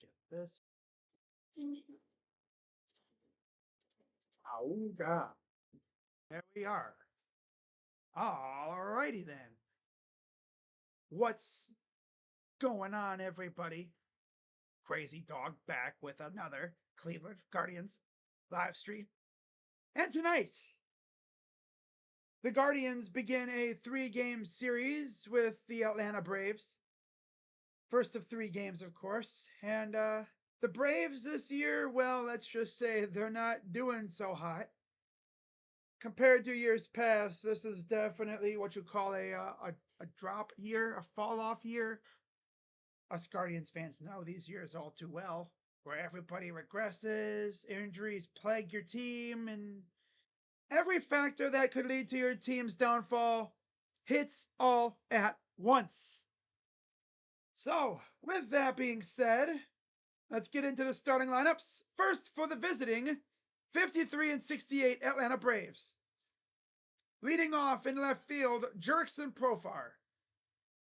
get this. Oh, God. There we are. Alrighty then. What's going on, everybody? Crazy Dog back with another Cleveland Guardians live stream. And tonight, the Guardians begin a 3-game series with the Atlanta Braves. First of 3 games, of course. And the Braves this year, well, let's just say they're not doing so hot. Compared to years past, this is definitely what you call a drop year, a fall off year. Us Guardians fans know these years all too well, where everybody regresses, injuries plague your team, and every factor that could lead to your team's downfall hits all at once. So, with that being said, let's get into the starting lineups. First, for the visiting 53 and 68 Atlanta Braves. Leading off in left field, Jurickson Profar.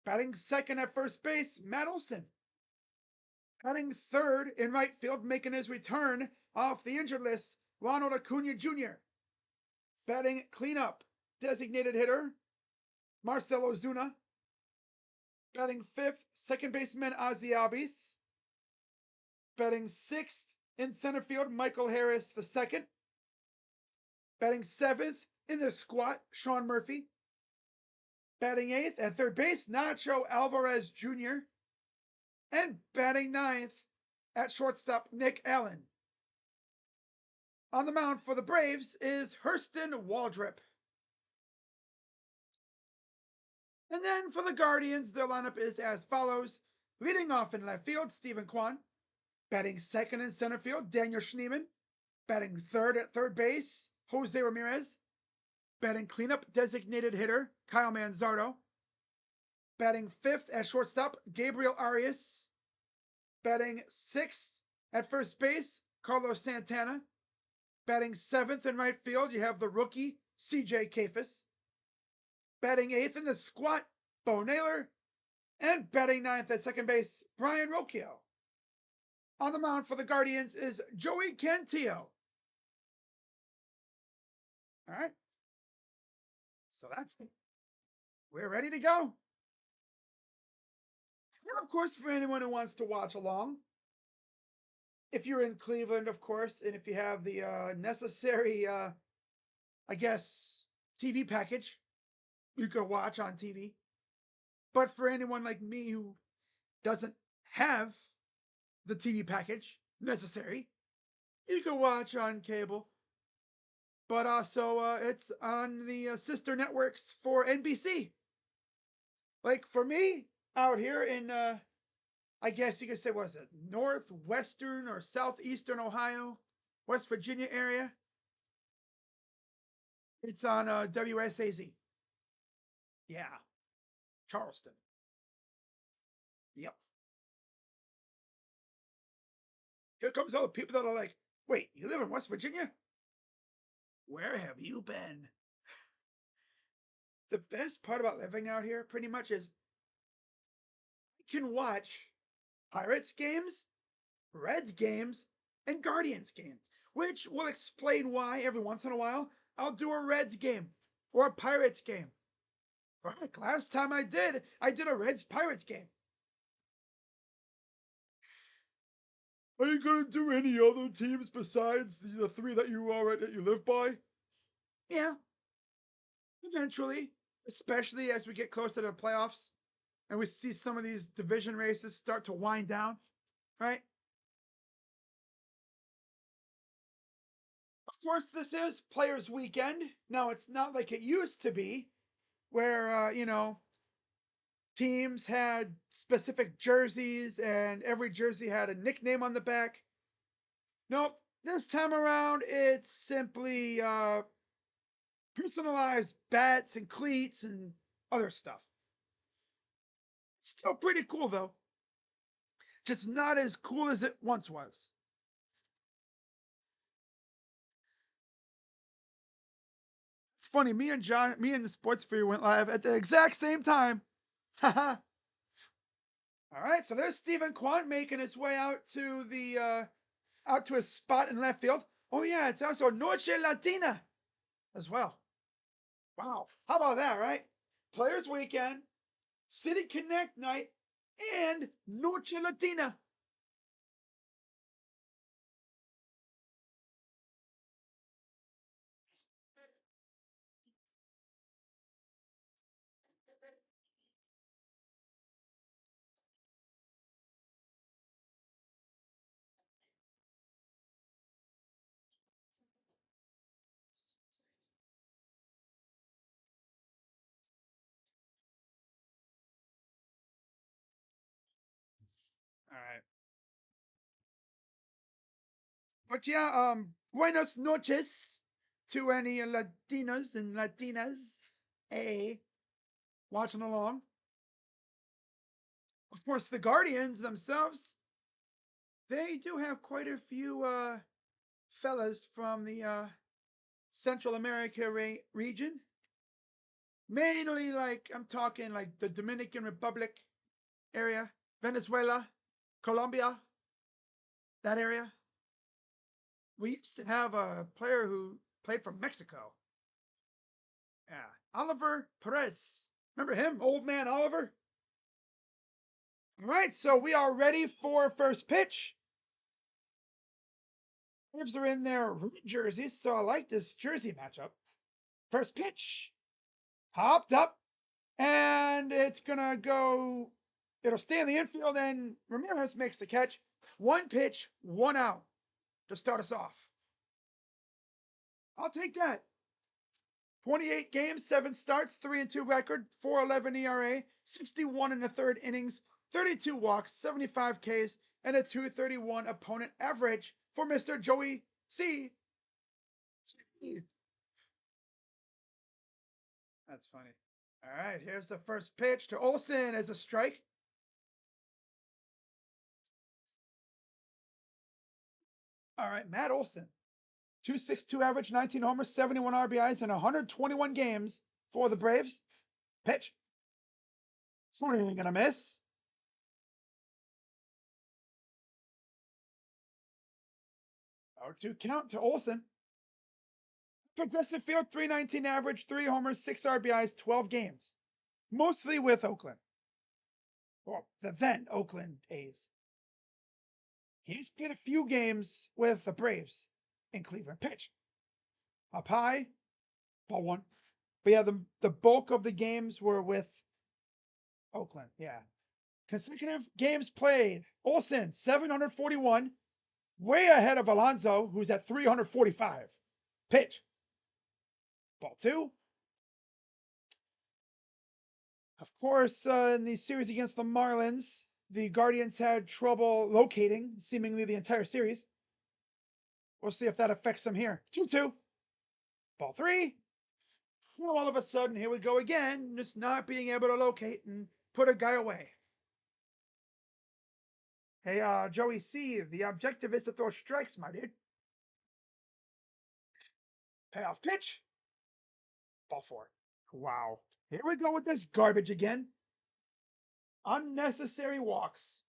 Batting second at first base, Matt Olson. Batting third in right field, making his return off the injured list, Ronald Acuna Jr. Batting cleanup, designated hitter, Marcell Ozuna. Batting fifth, second baseman Ozzie Albies. Batting sixth in center field, Michael Harris II. Batting seventh in the squat, Sean Murphy. Batting eighth at third base, Nacho Alvarez Jr. And batting ninth at shortstop, Nick Allen. On the mound for the Braves is Hurston Waldrep. And then for the Guardians, their lineup is as follows. Leading off in left field, Stephen Kwan. Batting second in center field, Daniel Schneemann. Batting third at third base, Jose Ramirez. Batting cleanup, designated hitter, Kyle Manzardo. Batting fifth at shortstop, Gabriel Arias. Batting sixth at first base, Carlos Santana. Batting seventh in right field, you have the rookie, CJ Kayfus. Batting eighth in the squat, Bo Naylor. And batting ninth at second base, Brian Rocchio. On the mound for the Guardians is Joey Cantillo. All right. So that's it. We're ready to go. And of course, for anyone who wants to watch along, if you're in Cleveland, of course, and if you have the necessary, I guess, TV package, you can watch on TV. But for anyone like me who doesn't have the TV package necessary, you can watch on cable. But also, it's on the sister networks for NBC. Like for me, out here in, I guess you could say, what is it, northwestern or southeastern Ohio, West Virginia area, it's on WSAZ. Yeah, Charleston. Yep. Here comes all the people that are like, wait, you live in West Virginia? Where have you been? The best part about living out here pretty much is you can watch Pirates games, Reds games, and Guardians games, which will explain why every once in a while I'll do a Reds game or a Pirates game. Right, last time I did a Reds Pirates game. Are you gonna do any other teams besides the 3 that you live by? Yeah, eventually, especially as we get closer to the playoffs and we see some of these division races start to wind down, right? Of course, this is Players Weekend. Now, it's not like it used to be, where, teams had specific jerseys and every jersey had a nickname on the back. Nope, this time around, it's simply personalized bats and cleats and other stuff. Still pretty cool, though. Just not as cool as it once was. It's funny, me and the Sports Sphere went live at the exact same time. Haha. All right, so there's Stephen Kwan making his way out to the out to his spot in left field. Oh yeah, it's also Noche Latina as well. Wow, how about that, right? Players Weekend, City Connect Night, and Noche Latina. All right. But yeah, buenos noches to any Latinos and Latinas, watching along. Of course, the Guardians themselves, they do have quite a few fellas from the Central America region. Mainly, like, I'm talking like the Dominican Republic area, Venezuela, Colombia, that area. We used to have a player who played for Mexico. Yeah, Oliver Perez. Remember him, old man Oliver? All right, so we are ready for first pitch. Braves are in their red jerseys, so I like this jersey matchup. First pitch, popped up, and it's gonna go. It'll stay in the infield, and Ramirez makes the catch. One pitch, one out to start us off. I'll take that. 28 games, 7 starts, 3-2 record, 4.11 ERA, 61 in the third innings, 32 walks, 75 Ks, and a 231 opponent average for Mr. Joey C. That's funny. All right, here's the first pitch to Olson as a strike. All right, Matt Olson, 2.62 average, 19 homers, 71 RBIs, and 121 games for the Braves. Pitch. Swing and a miss. 0-2 count to Olson. Progressive Field, 319 average, 3 homers, 6 RBIs, 12 games. Mostly with Oakland. Well, the then Oakland A's. He's played a few games with the Braves in Cleveland. Pitch. Up high. Ball one. But yeah, the bulk of the games were with Oakland. Yeah. Consecutive games played. Olson, 741. Way ahead of Alonso, who's at 345. Pitch. Ball two. Of course, in the series against the Marlins, the Guardians had trouble locating seemingly the entire series. We'll see if that affects them here. 2-2. Ball three. Well, all of a sudden, here we go again, just not being able to locate and put a guy away. Hey, Joey C., the objective is to throw strikes, my dude. Payoff pitch. Ball four. Wow. Here we go with this garbage again. Unnecessary walks.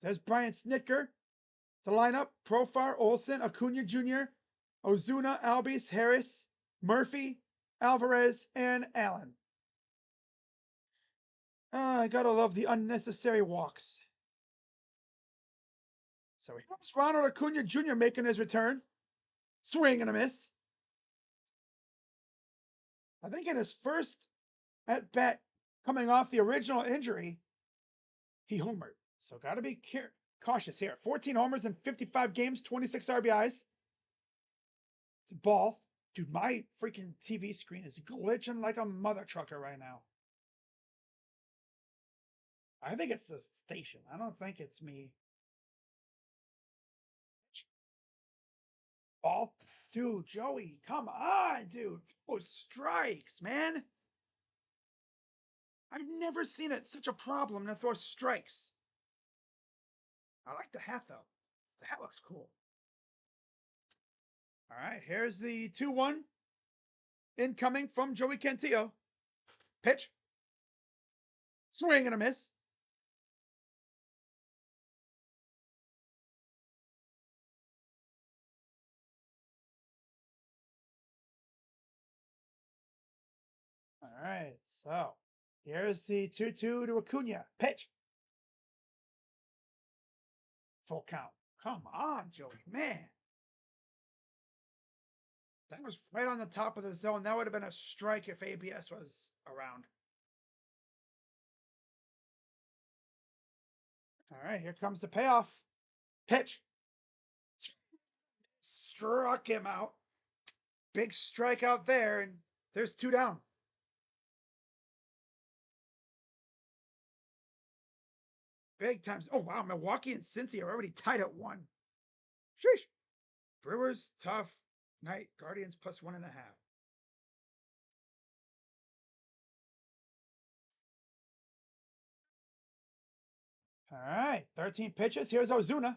There's Brian Snitker. The lineup: Profar, Olson, Acuna Jr., Ozuna, Albies, Harris, Murphy, Alvarez, and Allen. I gotta love the unnecessary walks. So here's Ronald Acuna Jr. making his return. Swing and a miss. I think in his first at bat coming off the original injury, he homered. So got to be cautious here. 14 homers in 55 games, 26 RBIs. It's a ball. Dude, my freaking TV screen is glitching like a mother trucker right now. I think it's the station. I don't think it's me. Ball. Dude, Joey, come on, dude. Those strikes, man. I've never seen it such a problem to throw strikes. I like the hat, though. The hat looks cool. All right, here's the 2-1 incoming from Joey Cantillo. Pitch. Swing and a miss. All right, so here's the 2-2 to Acuna. Pitch. Full count. Come on, Joey. Man. That was right on the top of the zone. That would have been a strike if ABS was around. All right, here comes the payoff. Pitch. Struck him out. Big strikeout there, and there's 2 down. Big times. Oh, wow. Milwaukee and Cincy are already tied at 1. Sheesh. Brewers, tough night. Guardians plus 1.5. All right, 13 pitches. Here's Ozuna.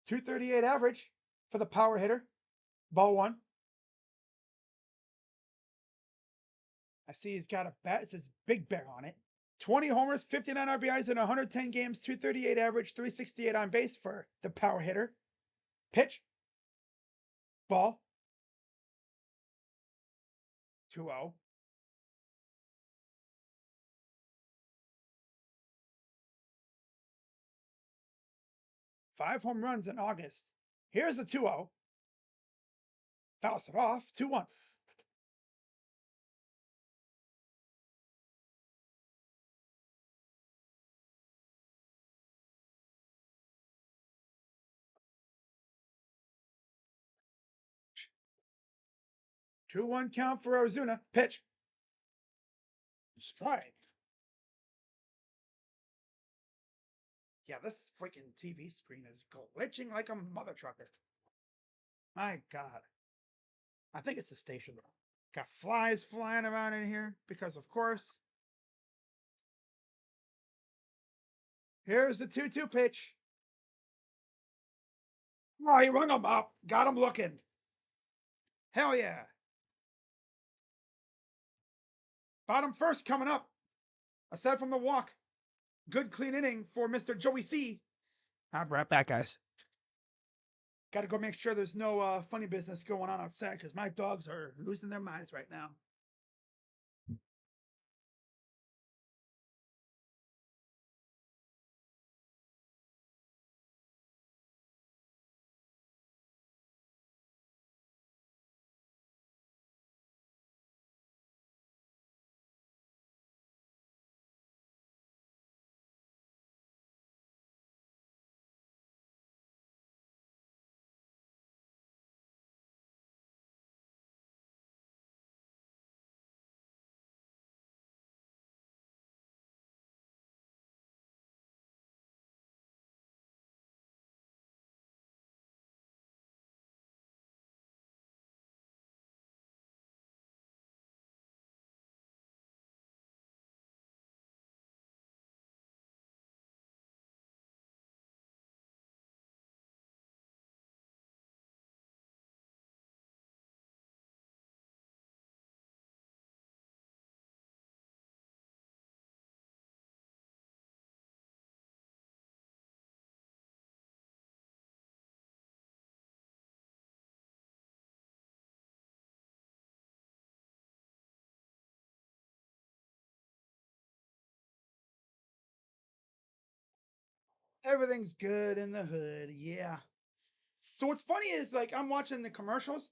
238 average for the power hitter. Ball 1. I see he's got a bat. It says Big Bear on it. 20 homers, 59 RBIs in 110 games, 238 average, 368 on base for the power hitter. Pitch. Ball. 2-0. Five home runs in August. Here's the 2-0. Fouls it off. 2-1. Two one count for Ozuna. Pitch. Strike. Yeah, this freaking TV screen is glitching like a mother trucker. My God. I think it's the station. Got flies flying around in here because, of course. Here's the 2-2 pitch. Oh, he rung him up. Got him looking. Hell yeah. Bottom first coming up. Aside from the walk. Good clean inning for Mr. Joey C. I'll be right back, guys. Got to go make sure there's no funny business going on outside because my dogs are losing their minds right now. Everything's good in the hood. Yeah. So what's funny is like I'm watching the commercials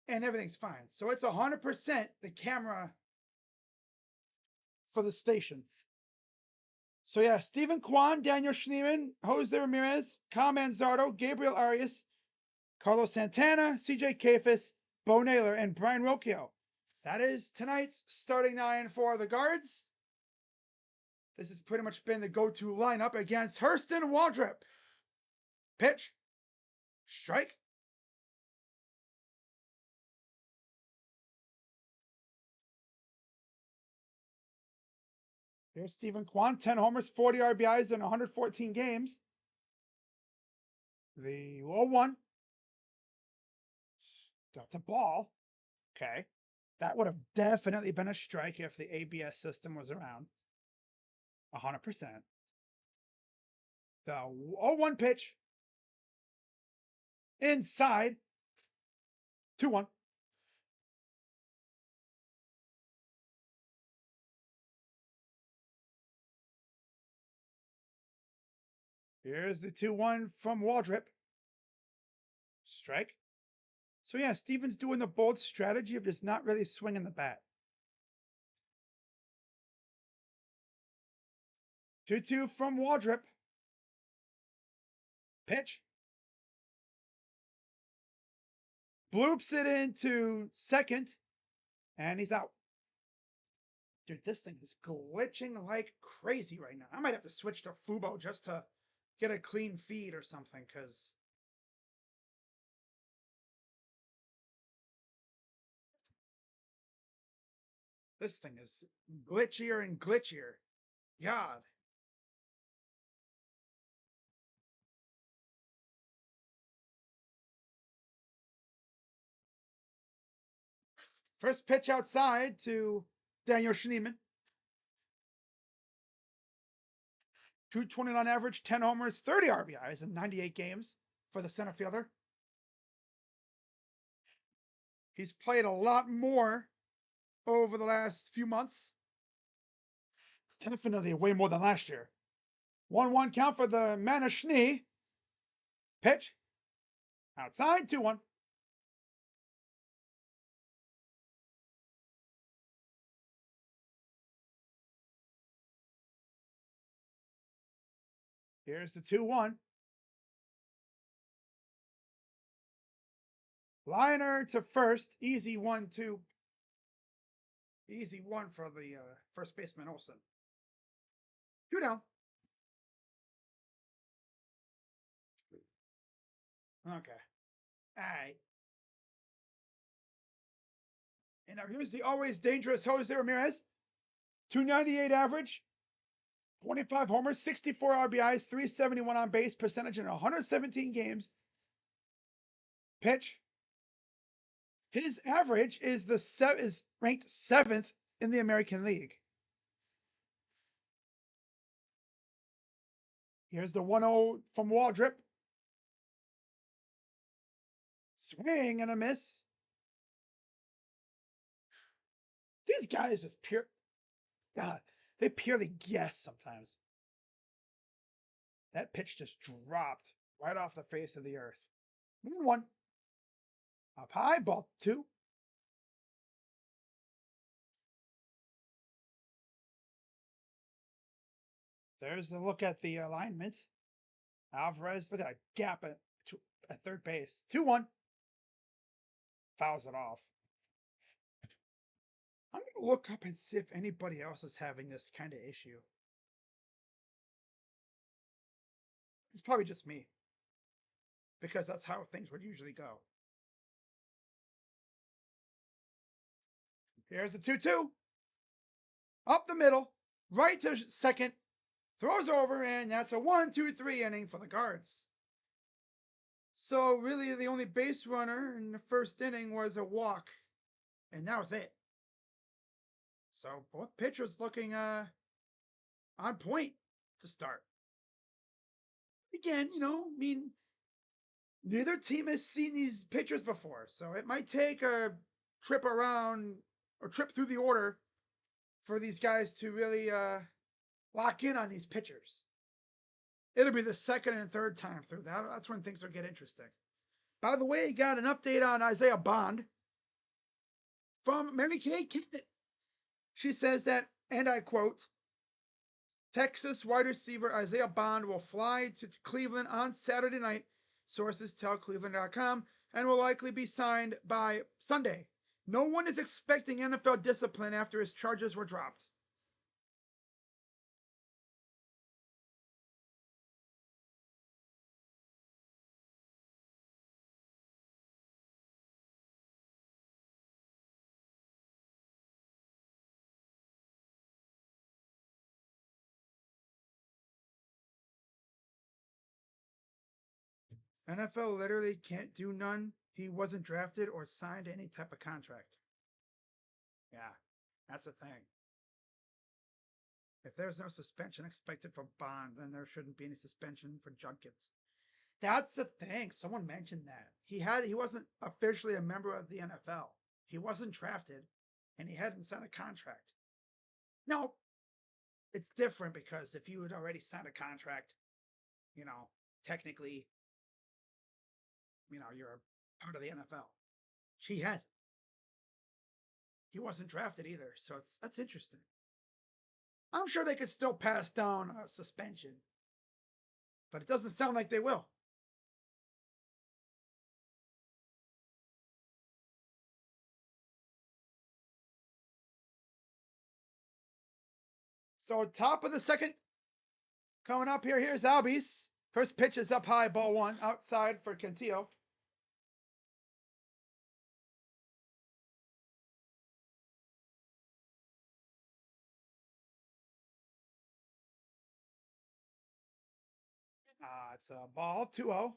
and everything's fine. So it's 100% the camera for the station. So yeah, Stephen Kwan, Daniel Schneeman, Jose Ramirez, Kyle Manzardo, Gabriel Arias, Carlos Santana, CJ Kafis, Bo Naylor, and Brian Rocchio. That is tonight's starting 9 for the Guards. This has pretty much been the go-to lineup against Hurston Waldrep. Pitch. Strike. Here's Stephen Kwan, 10 homers, 40 RBIs in 114 games. The low one. That's a ball. Okay. That would have definitely been a strike if the ABS system was around. 100%. The 0-1 pitch. Inside. 2-1. Here's the 2-1 from Waldrip. Strike. So yeah, Stevens doing the bold strategy of just not really swinging the bat. 2-2 from Waldrip. Pitch. Bloops it into second, and he's out. Dude, this thing is glitching like crazy right now. I might have to switch to Fubo just to get a clean feed or something, because this thing is glitchier and glitchier. God. First pitch outside to Daniel Schneemann. 229 average, 10 homers, 30 RBIs in 98 games for the center fielder. He's played a lot more over the last few months. Definitely way more than last year. 1-1 count for the man of Schnee. Pitch. Outside, 2-1. Here's the 2-1. Liner to first. Easy 1-2. Easy one for the first baseman Olson. 2 down. Okay. All right. And now here's the always dangerous Jose Ramirez. 298 average, 25 homers, 64 RBIs, 371 on base percentage in 117 games. Pitch. His average is ranked 7th in the American League. Here's the 1-0 from Waldrip. Swing and a miss. These guys just God, they purely guess sometimes. That pitch just dropped right off the face of the earth. 1. Up high, ball 2. There's the look at the alignment. Alvarez, look at a gap at third base. 2-1. Fouls it off. I'm going to look up and see if anybody else is having this kind of issue. It's probably just me, because that's how things would usually go. Here's the 2-2. Up the middle, right to second, throws over, and that's a 1-2-3 inning for the Guards. So really the only base runner in the first inning was a walk, and that was it. So both pitchers looking on point to start. Again, neither team has seen these pitchers before, so it might take a trip around or trip through the order for these guys to really lock in on these pitchers. It'll be the second and third time through. That's when things will get interesting. By the way, got an update on Isaiah Bond from Mary Kay Kennett. She says that, and I quote, Texas wide receiver Isaiah Bond will fly to Cleveland on Saturday night, sources tell Cleveland.com, and will likely be signed by Sunday. No one is expecting NFL discipline after his charges were dropped. NFL literally can't do none. He wasn't drafted or signed any type of contract. Yeah, that's the thing. If there's no suspension expected for Bond, then there shouldn't be any suspension for Judkins. That's the thing. Someone mentioned that. He wasn't officially a member of the NFL. He wasn't drafted and he hadn't signed a contract. Now, it's different because if you had already signed a contract, technically, you're a part of the NFL. He hasn't. He wasn't drafted either, so that's interesting. I'm sure they could still pass down a suspension, but it doesn't sound like they will. So top of the second, coming up here. Here's Albies. First pitch is up high, ball one, outside for Cantillo. It's a ball, 2-0. All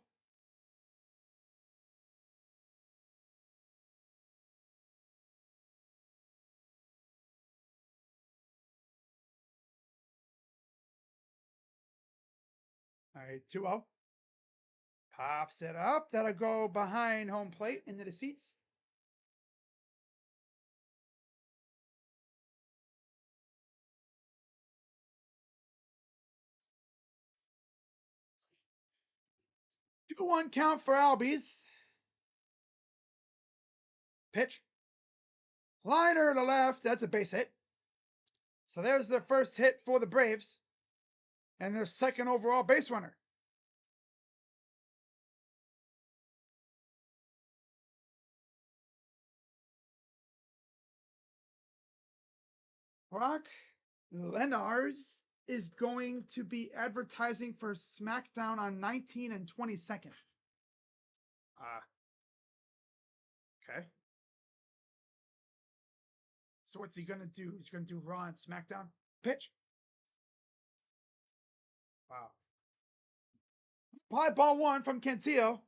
right, 2-0. Pops it up. That'll go behind home plate into the seats. Two one count for Albies. Pitch. Liner to left. That's a base hit. So there's their first hit for the Braves and their second overall base runner. Brock Lenars is going to be advertising for SmackDown on 19 and 22nd. Okay. So what's he gonna do? He's gonna do Raw and SmackDown. Pitch. Wow. High ball one from Cantillo.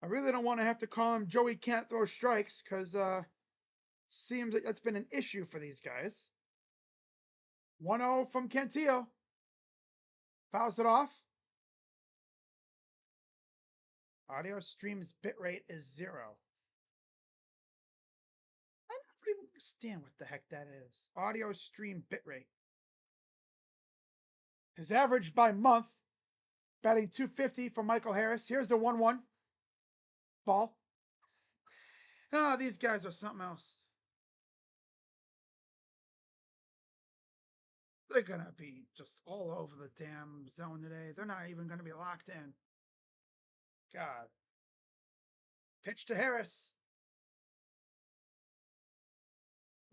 I really don't want to have to call him Joey can't throw strikes because seems like that's been an issue for these guys. 1-0 from Cantillo. Fouls it off. Audio streams bitrate is 0. I never even understand what the heck that is. Audio stream bitrate. His average by month, batting 250 for Michael Harris. Here's the 1-1. Ball. These guys are something else. They're going to be just all over the damn zone today. They're not even going to be locked in. God. Pitch to Harris.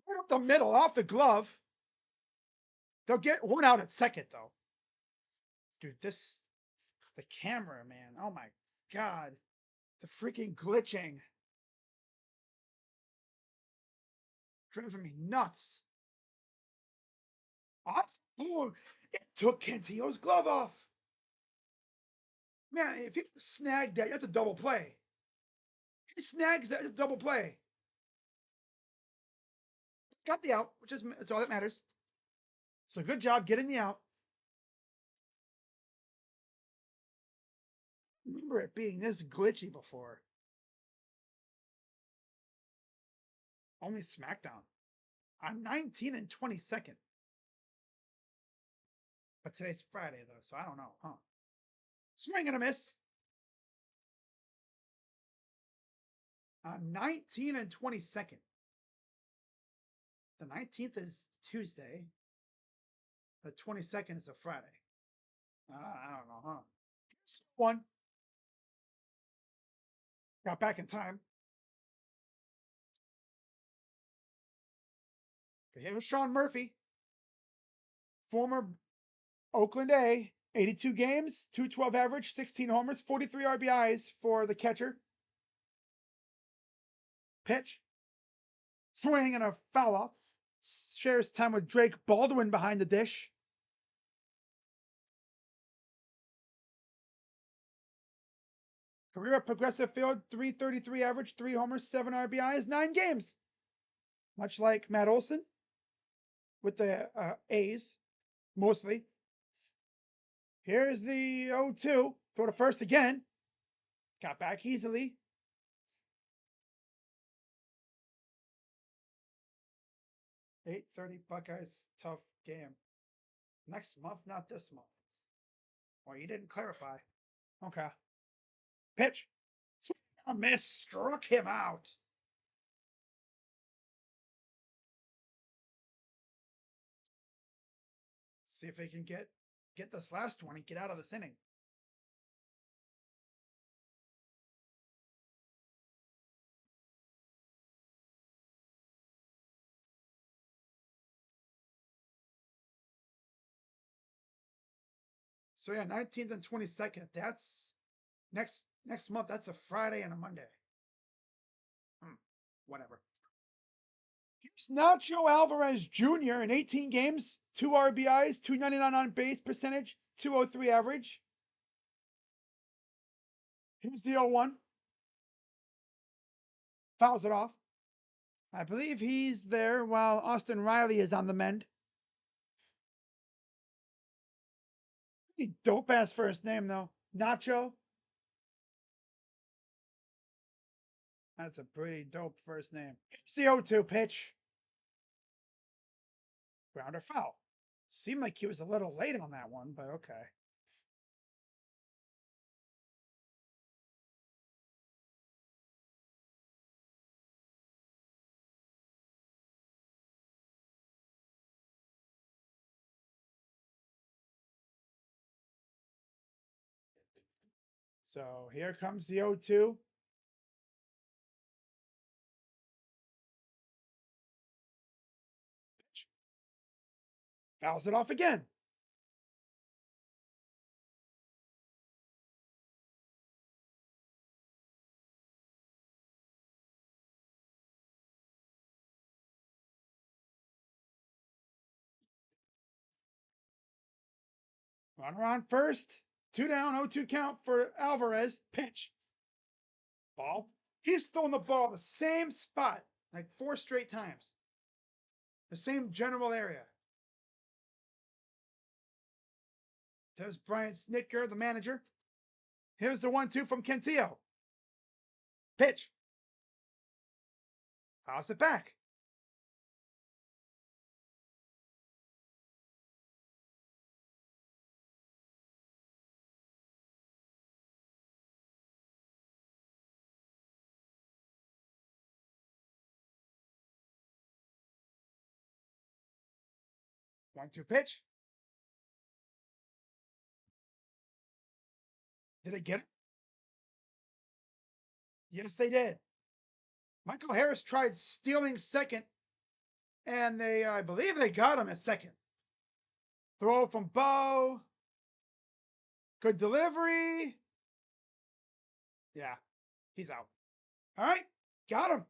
Right up the middle, off the glove. They'll get one out at second, though. Dude, the camera, man. Oh my God. The freaking glitching. Driving me nuts. Off. Oh, it took Cantillo's glove off. Man, if he snagged that, that's a double play. He snags that, it's a double play. Got the out, which is it's all that matters. So good job getting the out. Remember it being this glitchy before. Only SmackDown. On 19 and 22nd. But today's Friday, though, so I don't know, huh? Swing and a miss. On 19 and 22nd. The 19th is Tuesday. The 22nd is a Friday. I don't know, huh? One. Got back in time. Here's Sean Murphy. Former Oakland A. 82 games, 212 average, 16 homers, 43 RBIs for the catcher. Pitch. Swing and a foul off. Shares time with Drake Baldwin behind the dish. Career at Progressive Field, 333 average, 3 homers, 7 RBIs, 9 games. Much like Matt Olson. with the A's, mostly. Here's the 0-2. Throw to first again. Got back easily. $8:30 Buckeyes, tough game. Next month, not this month. Well, you didn't clarify. Okay. Pitch. A miss. Struck him out. See if they can get this last one and get out of this inning. So yeah, 19th and 22nd. That's next month. That's a Friday and a Monday. Whatever. Here's Nacho Alvarez Jr. in 18 games, 2 RBIs, 299 on base percentage, 203 average. Here's the 0-1. Fouls it off. I believe he's there while Austin Riley is on the mend. Pretty dope ass first name though. Nacho. That's a pretty dope first name. It's the 0-2 pitch. Ground or foul. Seemed like he was a little late on that one, but okay. So here comes the 0-2. Pitch. Fouls it off again. Runner on first. 2 down, 0-2 count for Alvarez. Pitch. Ball. He's throwing the ball the same spot like 4 straight times. The same general area. There's Brian Snitker, the manager. Here's the 1-2 from Cantillo. Pitch. Toss it back. One-two pitch. Did it get it? Yes, they did. Michael Harris tried stealing second, and I believe they got him at second. Throw from Bo. Good delivery. Yeah, he's out. All right, got him.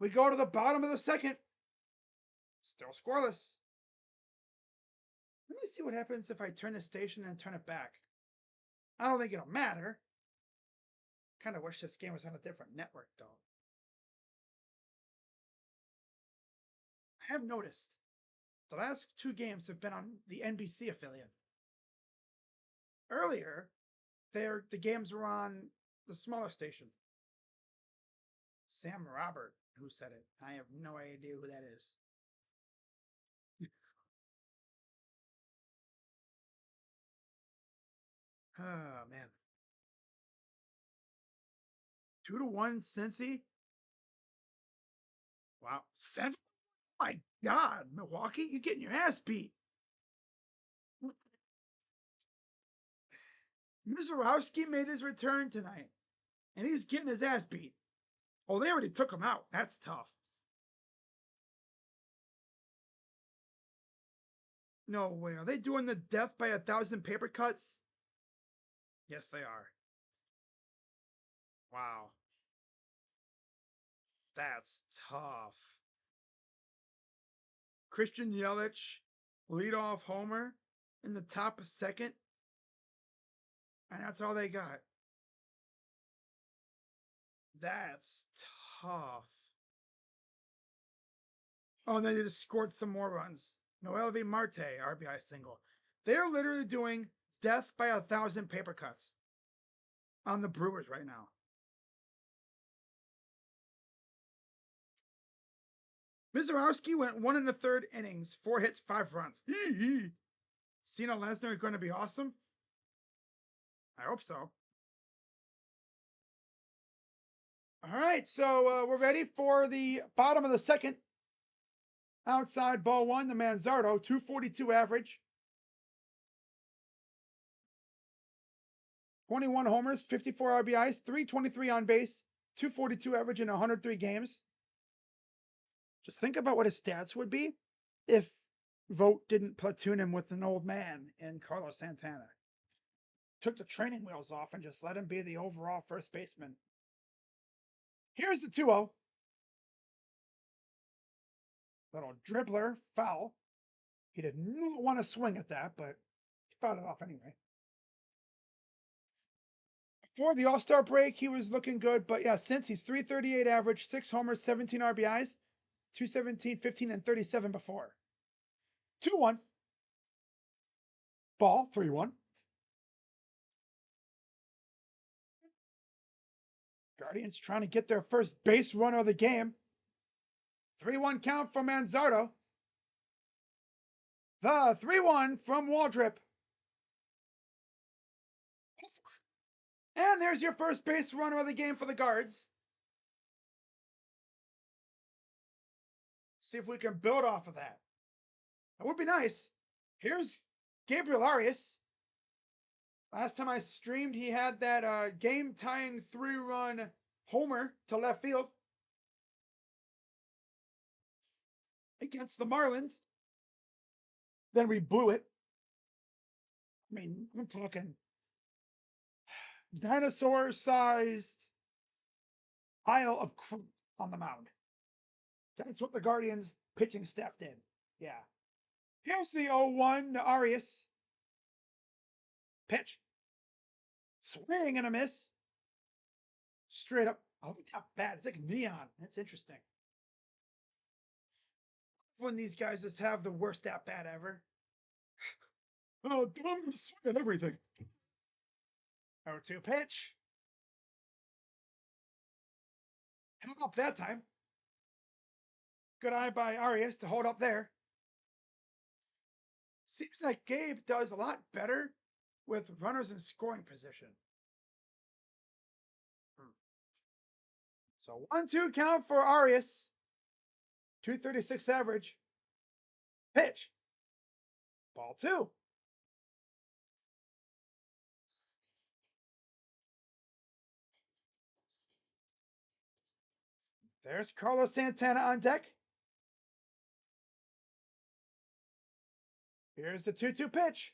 We go to the bottom of the second. Still scoreless. Let me see what happens if I turn the station and turn it back. I don't think it'll matter. Kind of wish this game was on a different network, though. I have noticed the last 2 games have been on the NBC affiliate. Earlier, the games were on the smaller station. Sam Robert, who said it. I have no idea who that is. Oh man. 2-1 Cincy. Wow. 7? My God, Milwaukee, you're getting your ass beat. Mizorowski made his return tonight, and he's getting his ass beat. Oh, they already took him out. That's tough. No way. Are they doing the death by 1,000 paper cuts? Yes, they are. Wow. That's tough. Christian Yelich, leadoff homer in the top of second, and that's all they got. That's tough. Oh, and they just scored some more runs. Noelvi Marte, RBI single. They're literally doing death by 1,000 paper cuts on the Brewers right now. Mizorowski went 1 1/3 innings, 4 hits, 5 runs. Cena Lesnar going to be awesome? I hope so. All right, so we're ready for the bottom of the second. Outside ball one, the Manzardo, 242 average. 21 homers, 54 RBIs, 323 on base, 242 average in 103 games. Just think about what his stats would be if Vogt didn't platoon him with an old man in Carlos Santana. Took the training wheels off and just let him be the overall first baseman. Here's the 2-0. Little dribbler, foul. He did not want to swing at that, but he fouled it off anyway. Before the All-Star break, he was looking good, but yeah, since he's 338 average, 6 homers, 17 RBIs, 217, 15, and 37 before. 2-1. Ball, 3-1. Guardians trying to get their first base runner of the game. 3-1 count from Manzardo. The 3-1 from Waldrip. And there's your first base runner of the game for the Guards. See if we can build off of that. That would be nice. Here's Gabriel Arias. Last time I streamed, he had that game-tying 3-run homer to left field against the Marlins. Then we blew it. I mean, I'm talking dinosaur-sized pile of crap on the mound. That's what the Guardians pitching staff did. Yeah. Here's the 0-1 to Arias. Pitch. Swing and a miss. Straight up. Oh, not bad. It's like neon. That's interesting. When these guys just have the worst at bat ever. Oh, I'm going to swing at everything. 0-2 pitch. Held up that time. Good eye by Arias to hold up there. Seems like Gabe does a lot better with runners in scoring position. So 1-2 count for Arias. 236 average. Pitch. Ball 2. There's Carlos Santana on deck. Here's the 2-2 pitch.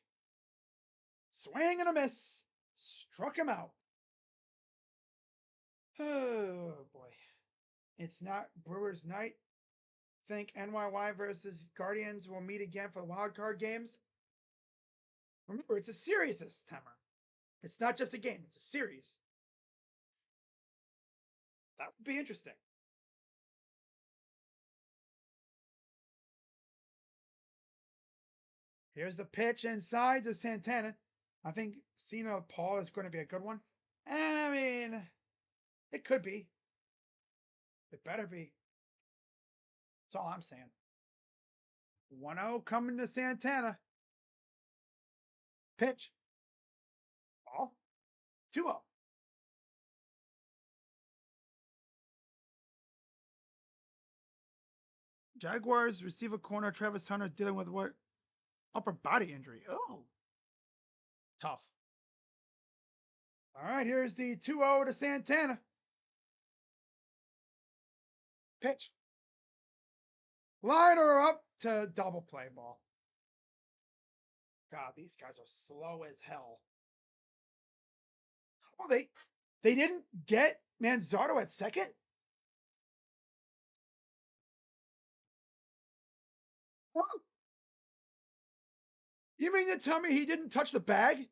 Swing and a miss. Struck him out. Oh boy. It's not Brewers night. Think NYY versus Guardians will meet again for the wild card games. Remember, it's a series this time. It's not just a game, it's a series. That would be interesting. Here's the pitch inside to Santana. I think Cena Paul is going to be a good one. I mean, it could be. It better be. That's all I'm saying. 1-0 coming to Santana. Pitch. Ball. 2-0. Jaguars receive a corner. Travis Hunter dealing with what? Upper body injury. Oh. Tough. All right, here's the 2-0 to Santana. Pitch. Liner up to double play ball. God, these guys are slow as hell. Oh, they didn't get Manzardo at second? What? You mean to tell me he didn't touch the bag?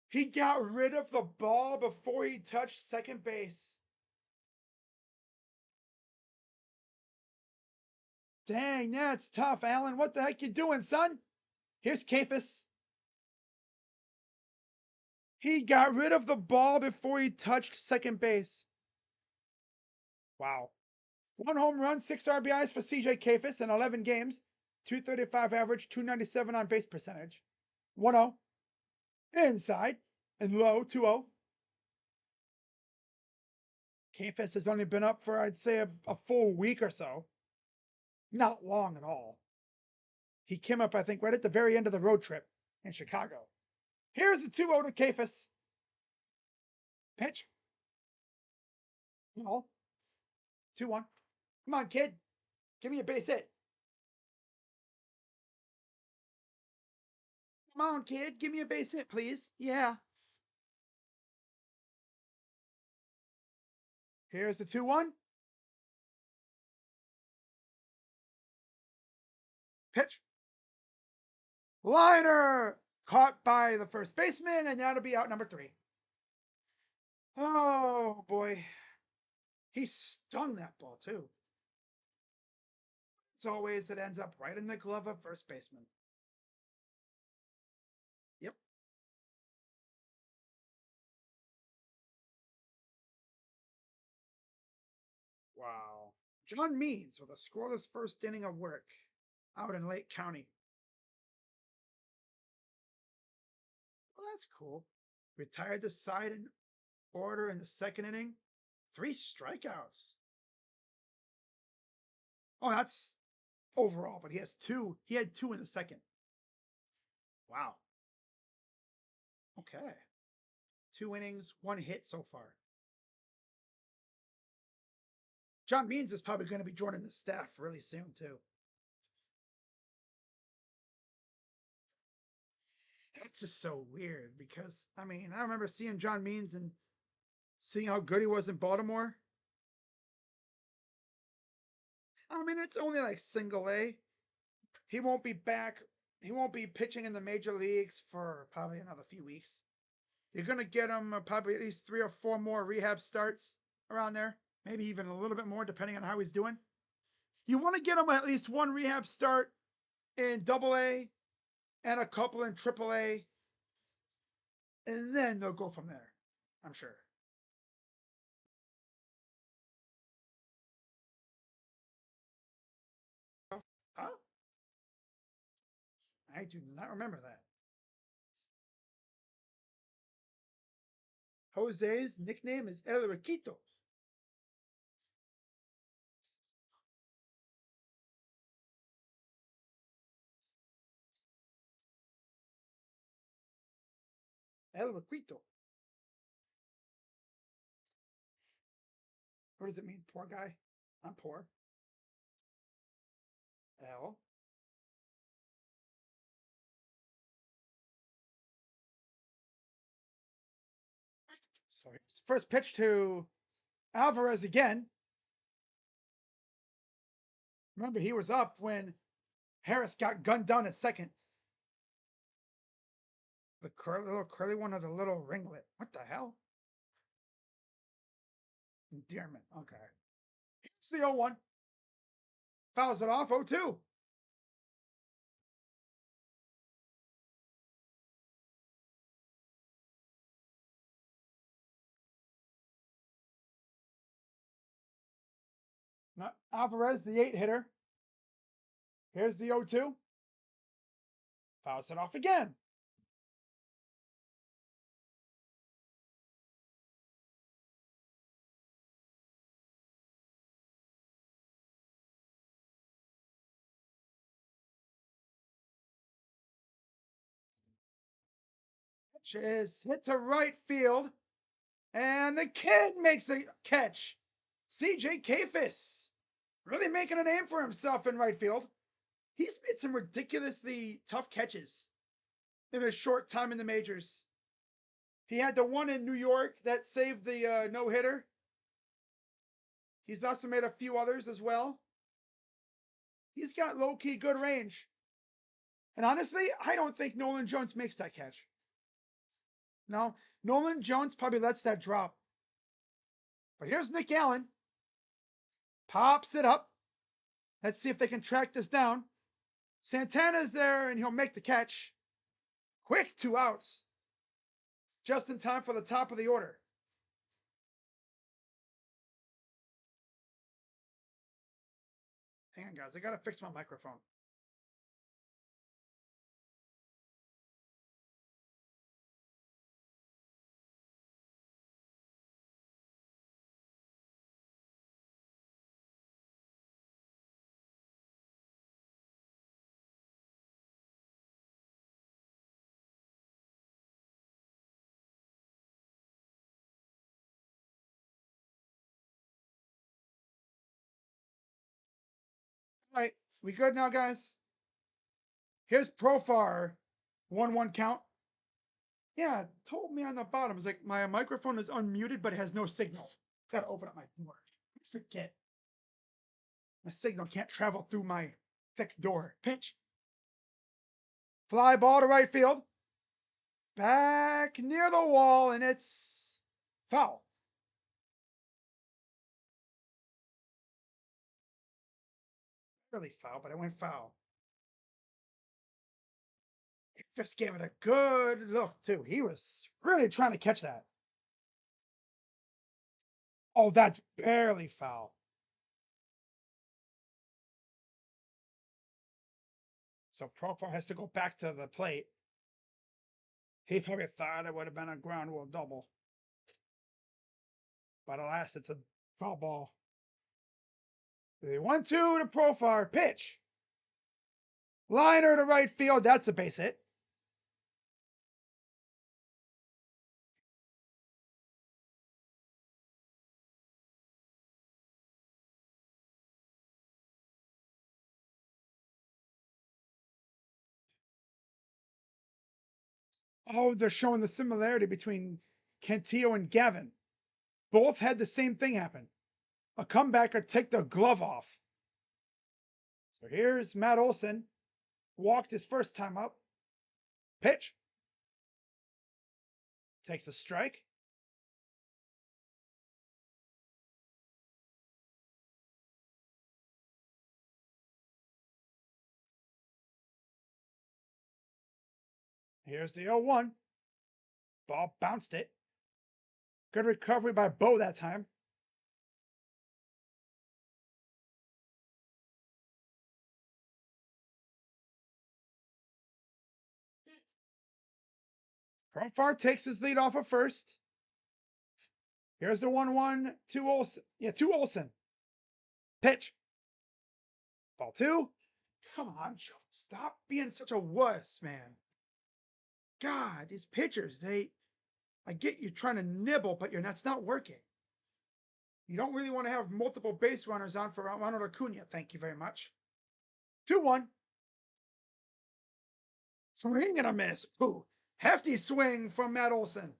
He got rid of the ball before he touched second base. Dang, that's tough, Allen. What the heck you doing, son? Here's Kafis. He got rid of the ball before he touched second base. Wow. 1 home run, 6 RBIs for CJ Kafis in 11 games. 235 average, 297 on base percentage. 1-0. Inside. And low, 2-0. Kafis has only been up for, I'd say, a full week or so. Not long at all. He came up, I think, right at the very end of the road trip in Chicago. Here's the 2-0 to Kafis. Pitch. No. 2-1. Come on, kid. Give me a base hit. Come on, kid. Give me a base hit, please. Yeah. Here's the 2-1. Pitch. Liner. Caught by the first baseman, and that'll be out number 3. Oh, boy. He stung that ball, too. As always, it ends up right in the glove of first baseman. Yep. Wow. John Means with a scoreless first inning of work out in Lake County. Well, that's cool. Retired the side in order in the second inning. 3 strikeouts. Oh, that's overall, but he has 2. He had 2 in the second. Wow. Okay. 2 innings, 1 hit so far. John Means is probably going to be joining the staff really soon, too. That's just so weird because, I mean, I remember seeing John Means and seeing how good he was in Baltimore. I mean, it's only like single A. He won't be back. He won't be pitching in the major leagues for probably another few weeks. You're going to get him probably at least 3 or 4 more rehab starts around there. Maybe even a little bit more, depending on how he's doing. You want to get him at least 1 rehab start in AA and a couple in AAA. And then they'll go from there, I'm sure. Huh? I do not remember that. Jose's nickname is El Riquito. El Riquito. What does it mean, poor guy? I'm poor. El. So here's the first pitch to Alvarez again. Remember, he was up when Harris got gunned down at second. The little curly one or the little ringlet? What the hell? Endearment. Okay. It's the 0-1. Fouls it off. 0-2. Not Alvarez, the 8 hitter. Here's the 0-2. Fouls it off again. Pitch is hit to right field. And the kid makes a catch. CJ Kafis really making a name for himself in right field. He's made some ridiculously tough catches in a short time in the majors. He had the one in New York that saved the no-hitter. He's also made a few others as well. He's got low-key good range. And honestly, I don't think Nolan Jones makes that catch. No, Nolan Jones probably lets that drop. But here's Nick Allen. Pops it up. Let's see if they can track this down. Santana's there and he'll make the catch. Quick, 2 outs. Just in time for the top of the order. Hang on, guys. I gotta fix my microphone. All right, we good now, guys? Here's Profar. 1-1 count. Yeah, it told me on the bottom. It's like my microphone is unmuted, but it has no signal. Gotta open up my door. Let's forget. My signal can't travel through my thick door. Pitch. Fly ball to right field. Back near the wall, and it's foul. Really foul, but I went foul. Just gave it a good look, too. He was really trying to catch that. Oh, that's barely foul. So Profar has to go back to the plate. He probably thought it would have been a ground rule double. But alas, it's a foul ball. 1-2 to Profar. Pitch. Liner to right field. That's a base hit. Oh, they're showing the similarity between Cantillo and Gavin. Both had the same thing happen. A comebacker take the glove off. So here's Matt Olson. Walked his first time up. Pitch. Takes a strike. Here's the 0-1. Ball bounced it. Good recovery by Bo that time. Profar takes his lead off of first. Here's the 1-1 to Olson. Yeah, to Olson. Pitch. Ball 2. Come on, Joe. Stop being such a wuss, man. God, these pitchers, I get you trying to nibble, but that's not working. You don't really want to have multiple base runners on for Ronald Acuna. Thank you very much. 2-1. Swing and a miss. Ooh, hefty swing from Matt Olson.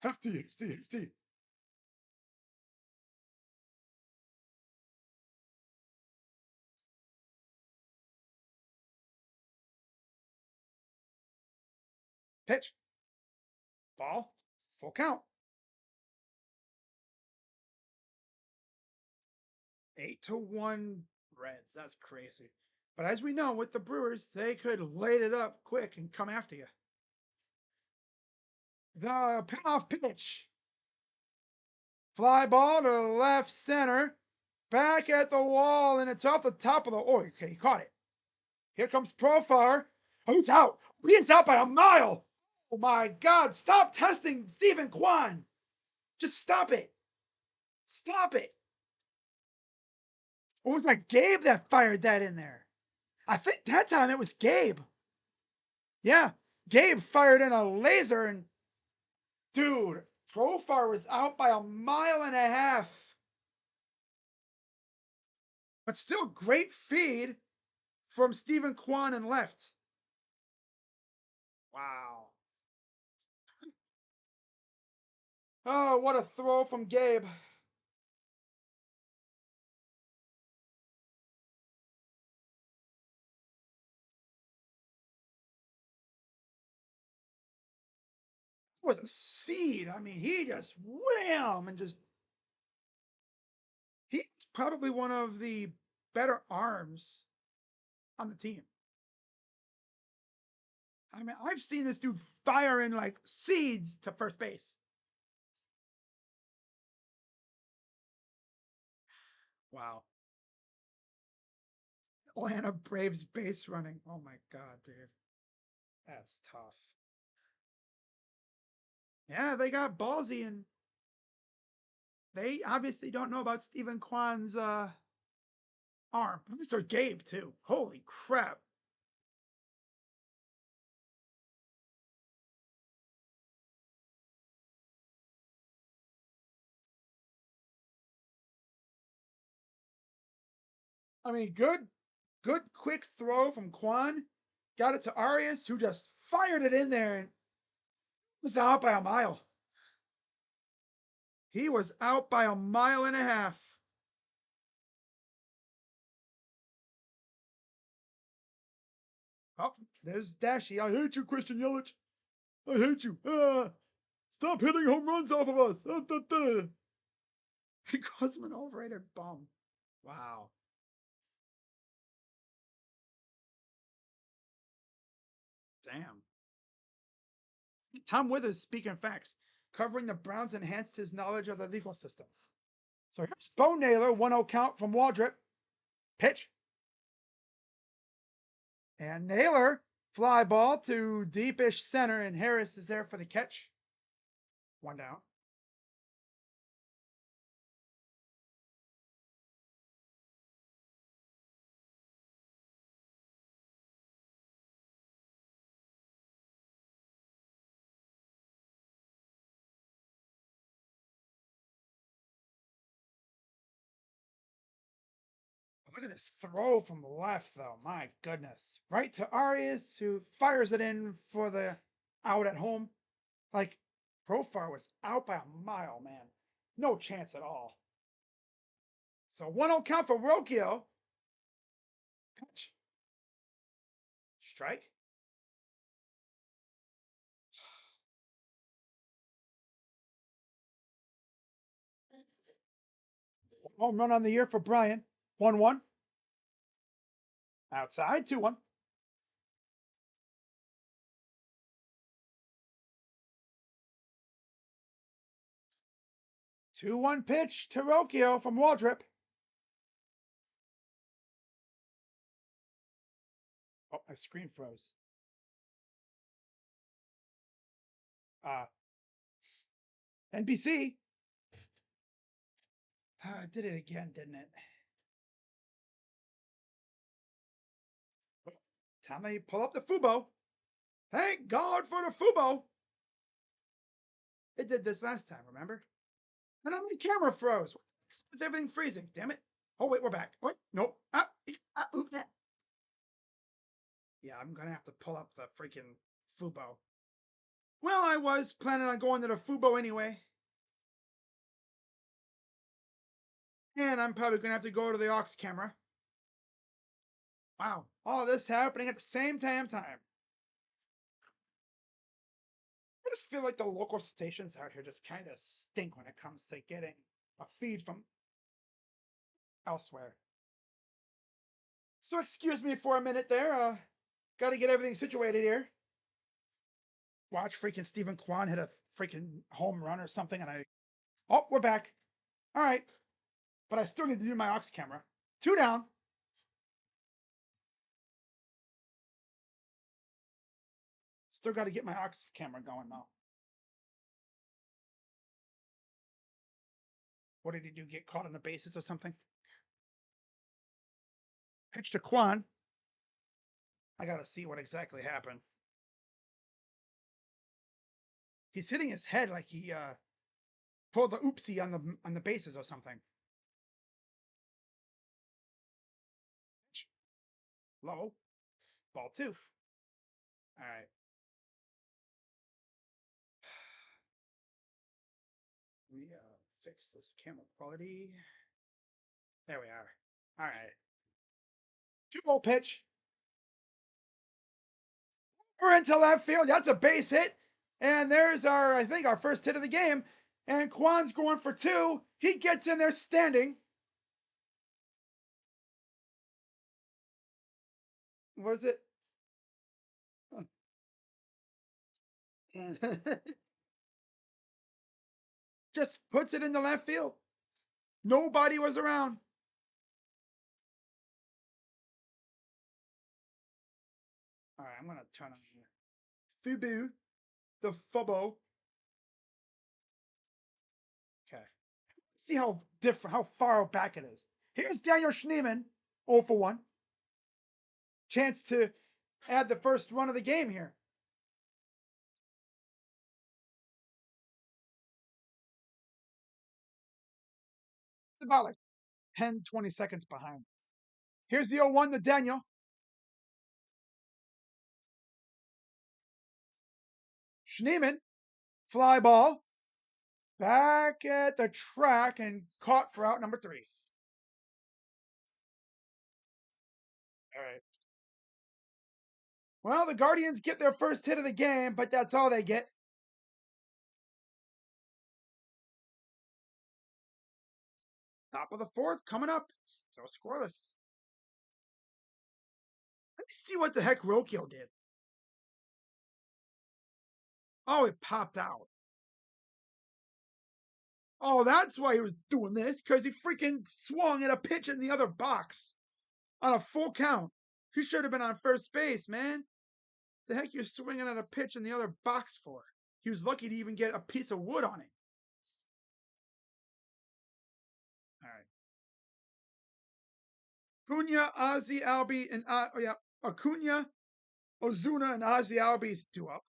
Hefty. Pitch. Ball. Full count. 8-1 Reds. That's crazy. But as we know, with the Brewers, they could light it up quick and come after you. The payoff pitch. Fly ball to left center. Back at the wall, and it's off the top of the. Oh, okay, he caught it. Here comes Profar. Oh, he's out. He's out by a mile. Oh my God! Stop testing Stephen Kwan. Just stop it. Stop it. It was like Gabe that fired that in there. I think that time it was Gabe. Yeah, Gabe fired in a laser, and dude, Profar was out by a mile and a half. But still, great feed from Stephen Kwan and left. Wow. Oh, what a throw from Gabe. It was a seed. I mean, he just wham and just probably one of the better arms on the team. I mean, I've seen this dude firing like seeds to first base. Wow. Atlanta Braves base running. Oh my god, dude. That's tough. Yeah, they got ballsy and they obviously don't know about Stephen Kwan's arm. Mr. Gabe, too. Holy crap. I mean, good quick throw from Kwan. Got it to Arias, who just fired it in there and was out by a mile. He was out by a mile and a half. Oh, there's Dashy. I hate you, Christian Yelich. I hate you. Stop hitting home runs off of us. He calls him an overrated bum. Wow. Damn. Tom Withers, speaking facts, covering the Browns enhanced his knowledge of the legal system. So here's Bo Naylor, 1-0 count from Waldrop. Pitch. And Naylor, fly ball to deepish center, and Harris is there for the catch. One down. Look at this throw from the left, though. My goodness. Right to Arias, who fires it in for the out at home. Like, Profar was out by a mile, man. No chance at all. So 1-0 count for Rocchio. Pitch. Strike. Home run on the year for Brian. 1-1. Outside, 2-1. 2-1 pitch to Rocchio from Waldrop. Oh, my screen froze. NBC. Did it again, didn't it? Time to pull up the Fubo. Thank God for the Fubo. It did this last time, remember? And then my camera froze. With everything freezing, damn it. Oh, wait, we're back. Wait, nope. Oops. Yeah, I'm gonna have to pull up the freaking Fubo. Well, I was planning on going to the Fubo anyway. And I'm probably gonna have to go to the aux camera. Wow, all this happening at the same time. I just feel like the local stations out here just kind of stink when it comes to getting a feed from elsewhere. So excuse me for a minute there. Got to get everything situated here. Watch freaking Stephen Kwan hit a freaking home run or something, and oh, we're back. All right, but I still need to do my aux camera. 2 down. Still got to get my aux camera going though. What did he do? Get caught on the bases or something? Pitch to Kwan. I gotta see what exactly happened. He's hitting his head like he pulled the oopsie on the bases or something. Low. Ball 2. All right. We fix this camera quality. There we are. All right. 2-0 pitch. We're into left field. That's a base hit. And there's I think, our first hit of the game. And Kwan's going for 2. He gets in there standing. Was it? Just puts it in the left field. Nobody was around. All right, I'm gonna turn on Fubu, the Fubo. Okay. See how different, how far back it is. Here's Daniel Schneemann, 0 for 1. Chance to add the first run of the game here. It's about like 10, 20 seconds behind. Here's the 0-1 to Daniel. Schneemann, fly ball, back at the track and caught for out number 3. All right. Well, the Guardians get their first hit of the game, but that's all they get. Top of the 4th coming up. Still scoreless. Let me see what the heck Rokio did. Oh, it popped out. Oh, that's why he was doing this, because he freaking swung at a pitch in the other box on a full count. He should have been on first base, man. The heck you swinging at a pitch in the other box for? He was lucky to even get a piece of wood on it. All right. Acuna, Ozzy, Albie, and Acuna, Ozuna, and Ozzy Albies due up.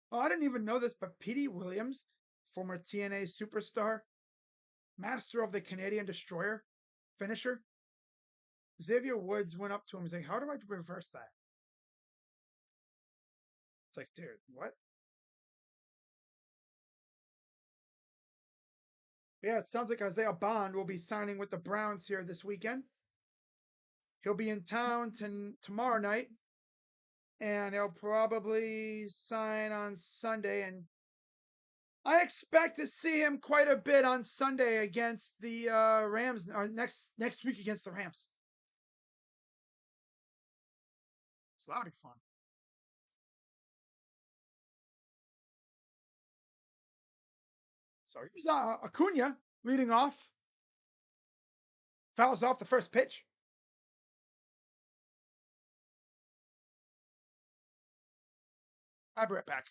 Oh, I didn't even know this, but Petey Williams, former TNA superstar, master of the Canadian Destroyer, finisher, Xavier Woods went up to him and said, "How do I reverse that?" It's like, dude, what? Yeah, it sounds like Isaiah Bond will be signing with the Browns here this weekend. He'll be in town tomorrow night, and he'll probably sign on Sunday. And I expect to see him quite a bit on Sunday against the Rams, or next week against the Rams. So that'll be fun. So here's Acuna leading off. Fouls off the first pitch. I'll be right back.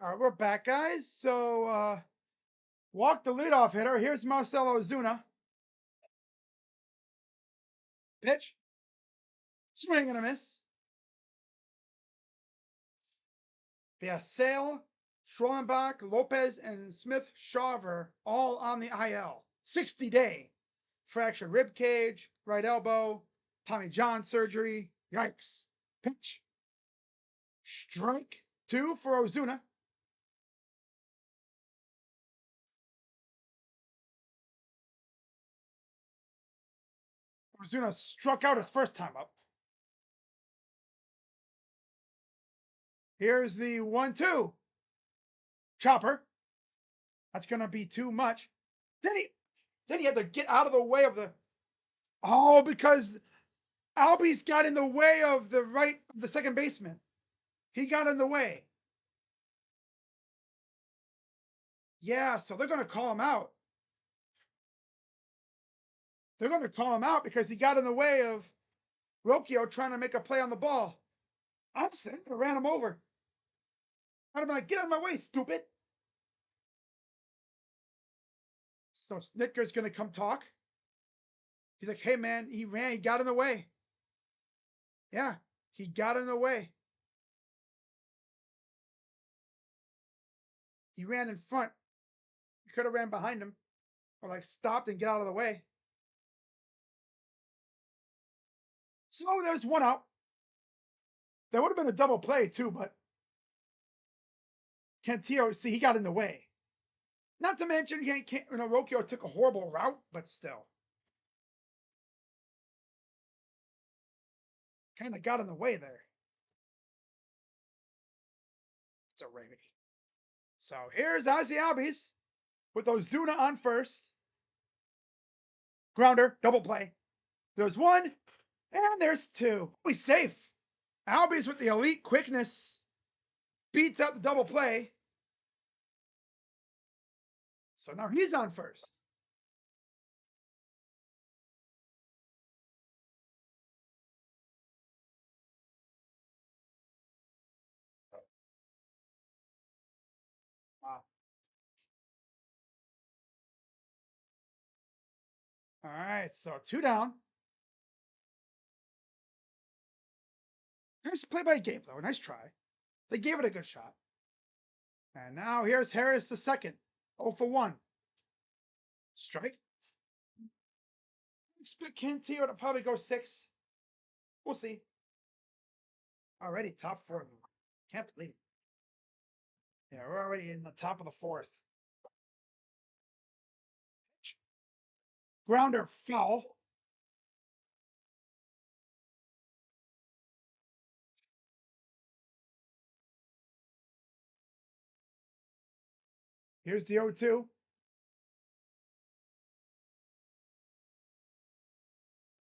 All right, we're back, guys. So, walk the leadoff hitter. Here's Marcell Ozuna. Pitch. Swing and a miss. Yeah, Sale, Schwellenbach, Lopez, and Smith Shawver all on the IL. 60-day. Fractured rib cage, right elbow, Tommy John surgery. Yikes. Pitch. Strike 2 for Ozuna. Ozuna struck out his first time up. Here's the 1-2. Chopper. That's gonna be too much. Then he had to get out of the way of the. Oh, because Albies got in the way of the second baseman. He got in the way. Yeah, so they're gonna call him out. They're gonna call him out because he got in the way of Rocchio trying to make a play on the ball. Honestly, I ran him over. I'd have been like, get out of my way, stupid. So Snitker's gonna come talk. He's like, hey man, he got in the way. Yeah, he got in the way. He ran in front. He could have ran behind him. Or like stopped and get out of the way. So there's one out. There would have been a double play too, but Cantillo, see, he got in the way. Not to mention, Rocchio took a horrible route, but still. Kind of got in the way there. It's a remedy. So here's Ozzy Albies with Ozuna on first. Grounder, double play. There's one, and there's two. He's safe. Albies with the elite quickness beats out the double play. So now he's on first. Wow. All right, so 2 down. Nice play by Gabe, though. Nice try. They gave it a good shot. And now here's Harris the second. 0 for 1. Strike. Expect Cantillo to probably go 6. We'll see. Already top 4. Can't believe it. Yeah, we're already in the top of the 4th. Grounder foul. Here's the 0-2.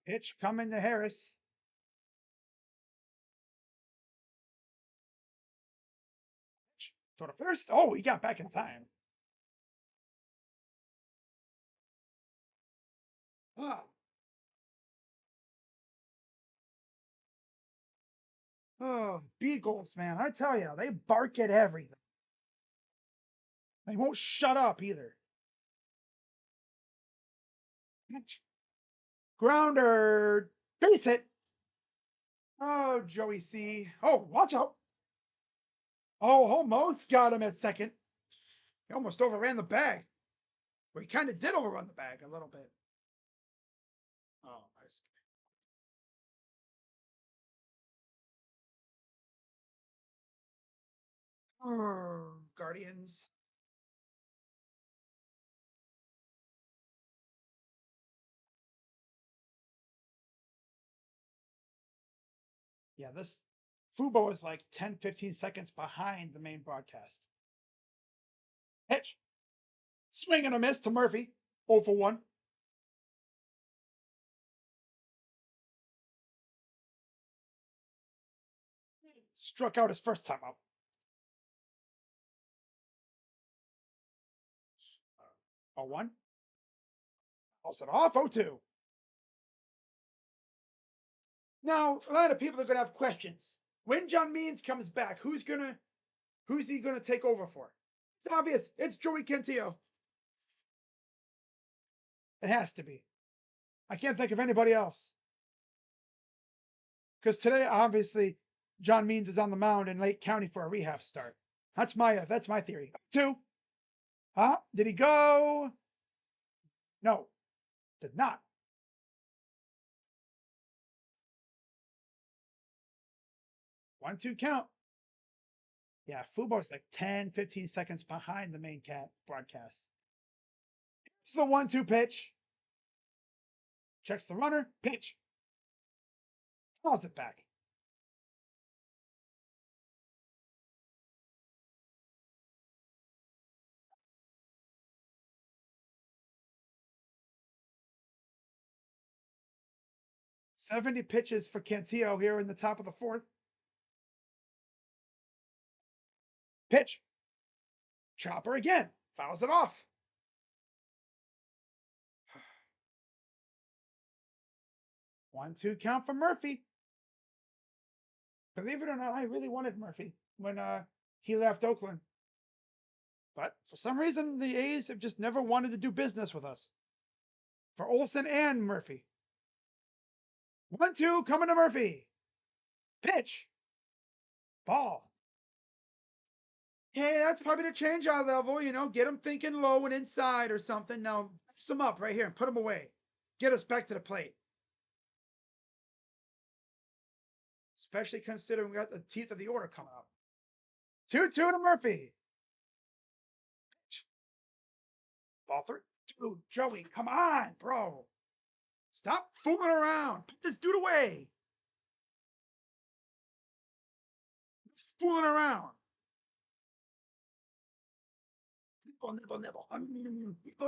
Pitch coming to Harris. Throw to first. Oh, he got back in time. Ah. Oh, Beagles, man. I tell you, they bark at everything. They won't shut up either. Pitch. Grounder. Base hit. Oh, Joey C. Oh, watch out. Oh, almost got him at second. He almost overran the bag. Well, he kind of did overrun the bag a little bit. Oh, nice. Oh, Guardians. Yeah, this Fubo is like 10, 15 seconds behind the main broadcast. Pitch. Swing and a miss to Murphy. 0 for 1. Struck out his first time up. 0-1. All set off. 0-2. Now, a lot of people are going to have questions. When John Means comes back, who's Who's he going to take over for? It's obvious. It's Joey Cantillo. It has to be. I can't think of anybody else. Because today, obviously, John Means is on the mound in Lake County for a rehab start. That's my theory. 2. Huh? Did he go? No, did not. One, two count. Yeah, Fubo's like 10, 15 seconds behind the main cat broadcast. It's the 1-2 pitch. Checks the runner. Pitch. Fouls it back. $70 pitches for Cantillo here in the top of the 4th. Pitch. Chopper again. Fouls it off. 1-2 count for Murphy. Believe it or not, I really wanted Murphy when he left Oakland. But for some reason, the A's have just never wanted to do business with us. For Olson and Murphy. 1-2 coming to Murphy. Pitch. Ball. Hey, that's probably the change out level, get him thinking low and inside or something. Now, mess him up right here and put him away. Get us back to the plate. Especially considering we got the teeth of the order coming up. 2-2 to Murphy. Pitch. Ball 3. Dude, Joey, come on, bro. Stop fooling around. Put this dude away. Fooling around. Nibble, nibble, nibble.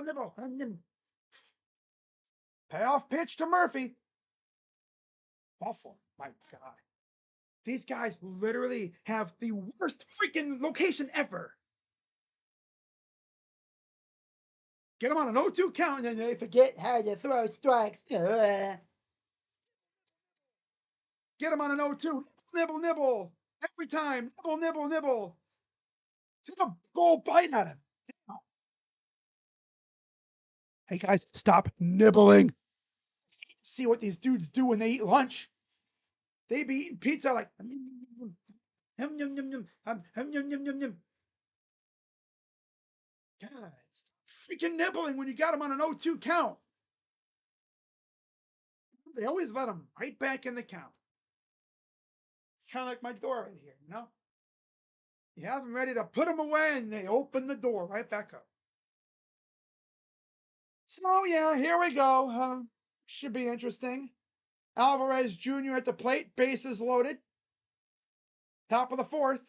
Nibble, nibble. Payoff pitch to Murphy. Ball 4. My God. These guys literally have the worst freaking location ever. Get them on an 0-2 count, and then they forget how to throw strikes. Get them on an 0-2. Nibble, nibble. Every time. Nibble, nibble, nibble. Take a goal bite at him. Hey, guys, stop nibbling. See what these dudes do when they eat lunch. They be eating pizza like... God, stop freaking nibbling when you got them on an 0-2 count. They always let them right back in the count. It's kind of like my door right here, You have them ready to put them away, and they open the door right back up. So, yeah, here we go. Should be interesting. Alvarez Jr. at the plate, bases loaded. Top of the 4th.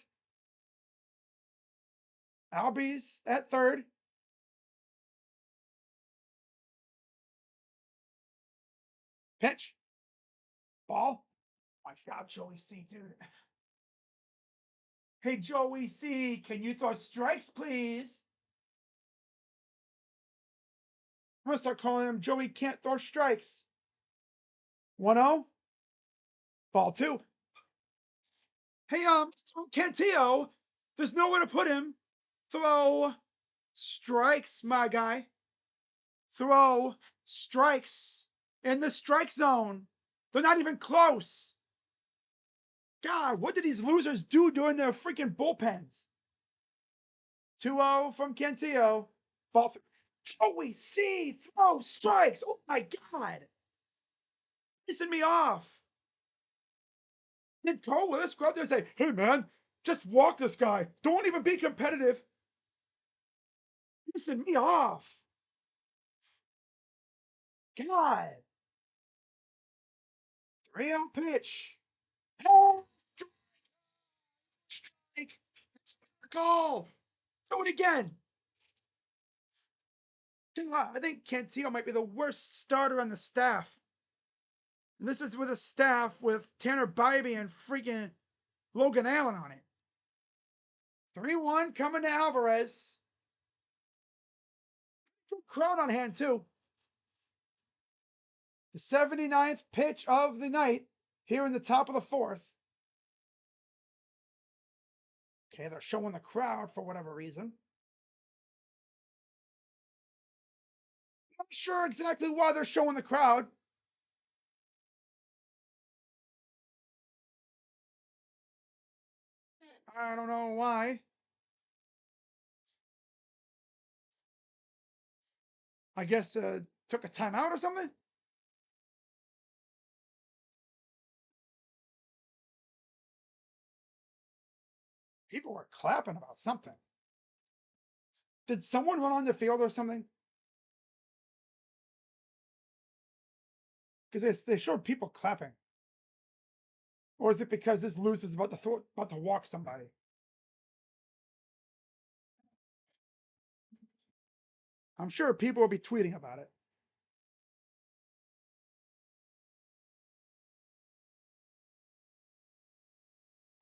Albies at 3rd. Pitch. Ball. My God, Joey C, dude. Hey, Joey C, can you throw strikes, please? I'm going to start calling him Joey Can't Throw Strikes. 1-0. Ball 2. Hey, Cantillo, there's nowhere to put him. Throw strikes, my guy. Throw strikes in the strike zone. They're not even close. God, what did these losers do during their freaking bullpens? 2-0 from Cantillo. Ball 3. Joey C, throw strikes. Oh my God. Pissing me off. Then Cole, let's go out there and say, hey man, just walk this guy. Don't even be competitive. Pissing me off. God. 3-0 pitch. Oh, strike. It's a call. Do it again. I think Cantillo might be the worst starter on the staff. And this is with a staff with Tanner Bybee and freaking Logan Allen on it. 3-1 coming to Alvarez. Crowd on hand, too. The 79th pitch of the night here in the top of the 4th. Okay, they're showing the crowd for whatever reason. Not sure exactly why they're showing the crowd. I don't know why. I guess took a timeout or something. People were clapping about something. Did someone run on the field or something? Because they showed people clapping. Or is it because this loose is about to walk somebody? I'm sure people will be tweeting about it.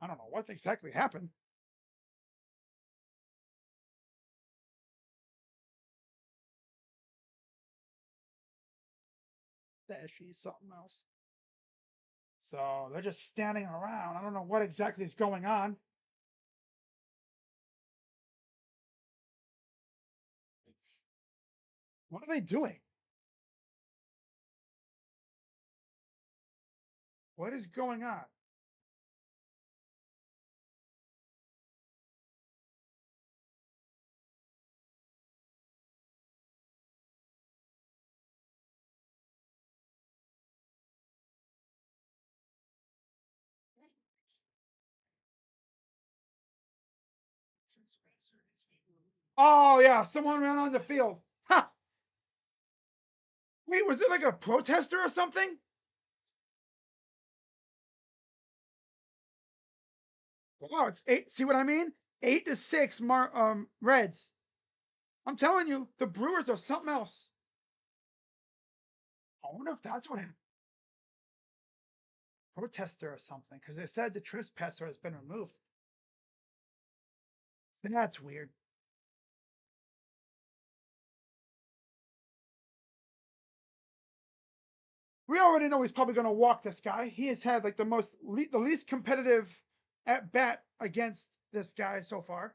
I don't know what exactly happened. That she's something else. So they're just standing around. I don't know what exactly is going on. What are they doing? What is going on? Oh yeah, someone ran on the field. Ha! Wait, was it like a protester or something? Wow, it's eight. See what I mean? 8-6, Reds. I'm telling you, the Brewers are something else. I wonder if that's what happened. Protester or something, because they said the trespasser has been removed. That's weird. We already know he's probably going to walk this guy. He has had like the least competitive at bat against this guy so far.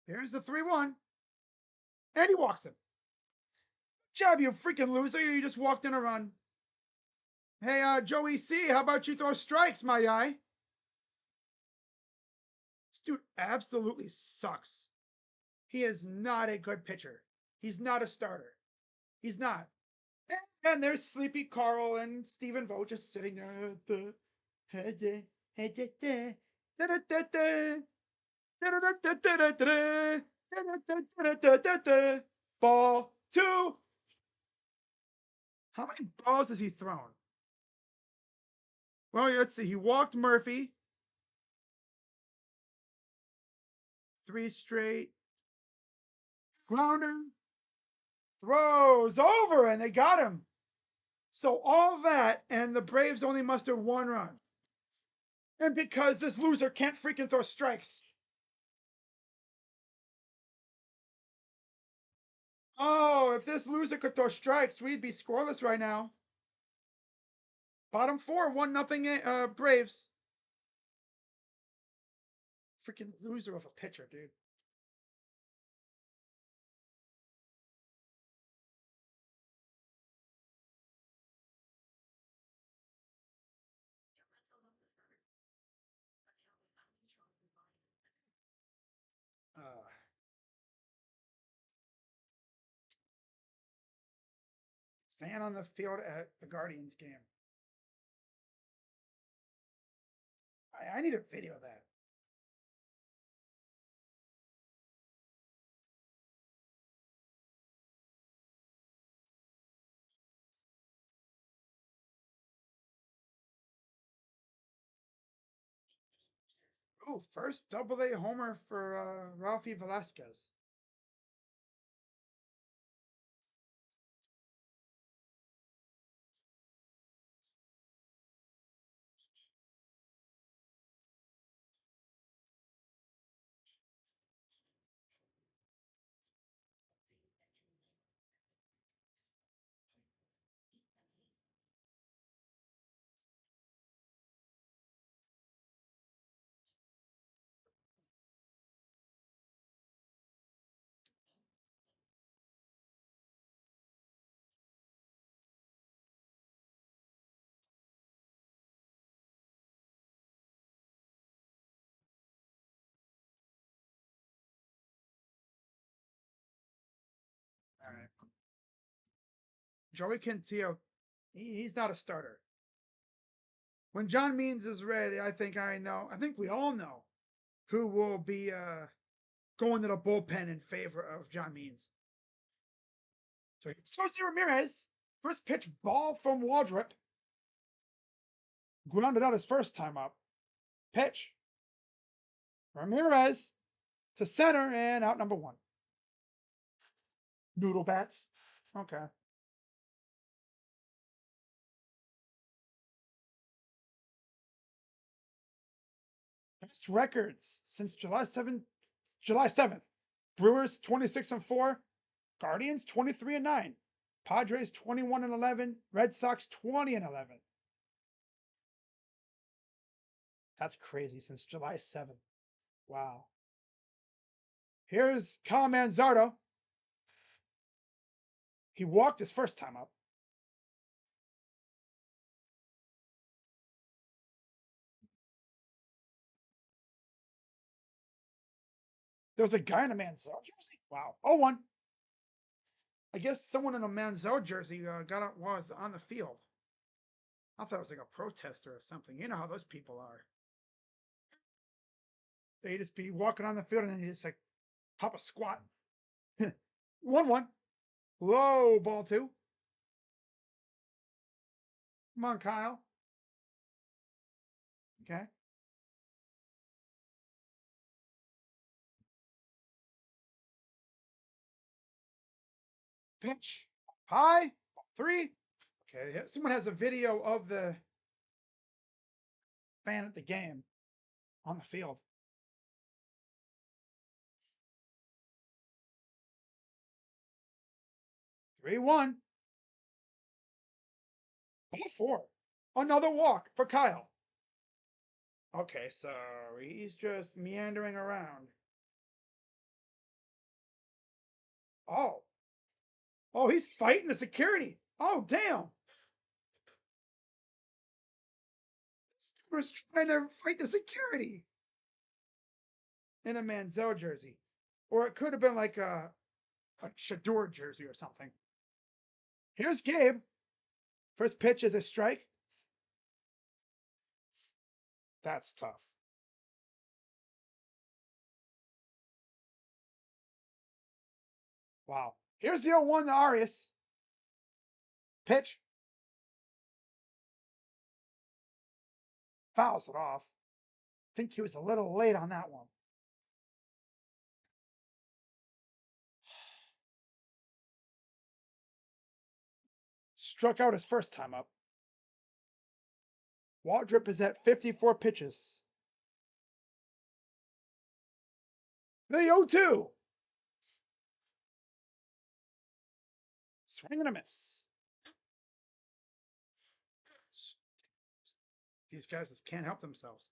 Here's the 3-1. And he walks him. Good job, you freaking loser. You just walked in a run. Hey, Joey C., how about you throw strikes, my guy? This dude absolutely sucks. He is not a good pitcher. He's not a starter. He's not. And there's Sleepy Carl and Stephen Vogt just sitting there. Ball two. How many balls has he thrown? Well, let's see. He walked Murphy. 3 straight. Grounder. Throws over, and they got him. So all that, and the Braves only mustered 1 run. And because this loser can't freaking throw strikes. Oh, if this loser could throw strikes, we'd be scoreless right now. Bottom 4, 1-0 Braves. Freaking loser of a pitcher, dude. Uh, Fan on the field at the Guardians game. I need a video of that. Ooh, first double-A homer for Ralphie Velasquez. Joey Cantillo, he's not a starter. When John Means is ready, I think we all know who will be going to the bullpen in favor of John Means. So here's Jose Ramirez. First pitch ball from Waldrep. Grounded out his first time up. Pitch. Ramirez to center and out number 1. Noodle bats. Okay. Best records since July 7th. Brewers 26-4. Guardians 23-9. Padres 21-11. Red Sox 20-11. That's crazy since July 7th. Wow. Here's Kyle Manzardo. He walked his first time up. There was a guy in a Manziel jersey? Wow. 0-1. I guess someone in a Manziel jersey was on the field. I thought it was like a protester or something. You know how those people are. They just be walking on the field and then you just like pop a squat. 1-1. Low ball 2. Come on, Kyle. Okay. Pitch. High. 3. Okay. Someone has a video of the fan at the game on the field. 3-1. Ball 4. Another walk for Kyle. Okay, so he's just meandering around. Oh. Oh, he's fighting the security. Oh, damn. This dude was trying to fight the security in a Manziel jersey. Or it could have been like a Shador jersey or something. Here's Gabe. First pitch is a strike. That's tough. Wow. Here's the 0-1 to Arias. Pitch. Fouls it off. I think he was a little late on that one. Struck out his first time up. Waldrep is at 54 pitches. The 0-2. Swing and a miss. These guys just can't help themselves.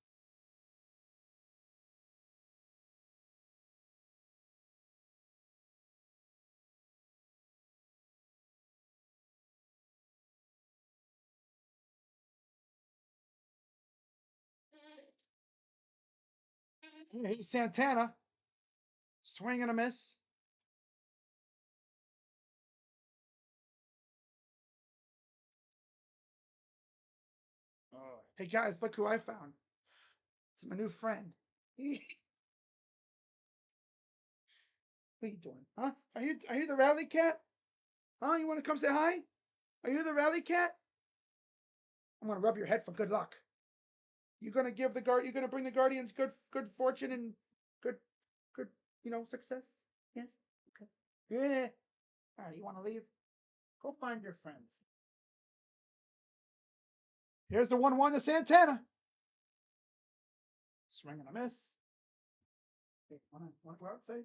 Here's Santana. Swing and a miss. Oh. Hey guys, look who I found. It's my new friend. What are you doing? Huh? Are you the rally cat? Huh? You want to come say hi? Are you the rally cat? I'm gonna rub your head for good luck. You're gonna bring the Guardians good fortune and good success? Yes? Okay. Yeah. Alright, you wanna leave? Go find your friends. Here's the 1-1 to Santana. Swing and a miss. Okay, wanna go outside?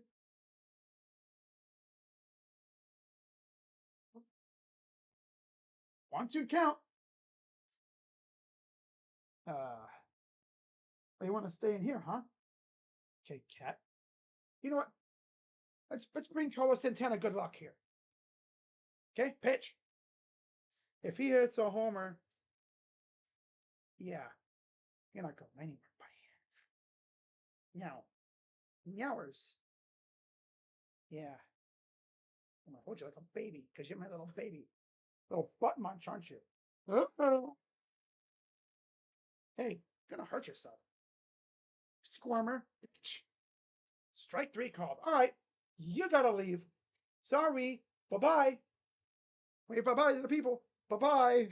1-2 count. You want to stay in here, huh? Okay, cat. You know what? Let's bring Carlos Santana good luck here. Okay, pitch. If he hits a homer, yeah, you're not going anywhere, buddy. Meow. Meowers. Yeah. I'm gonna hold you like a baby because you're my little baby. Little butt munch, aren't you? Uh-oh. Hey, you're gonna hurt yourself. Squirmer. Strike 3 called. All right, you gotta leave. Sorry. Bye-bye. Wait, bye-bye to the people. Bye-bye.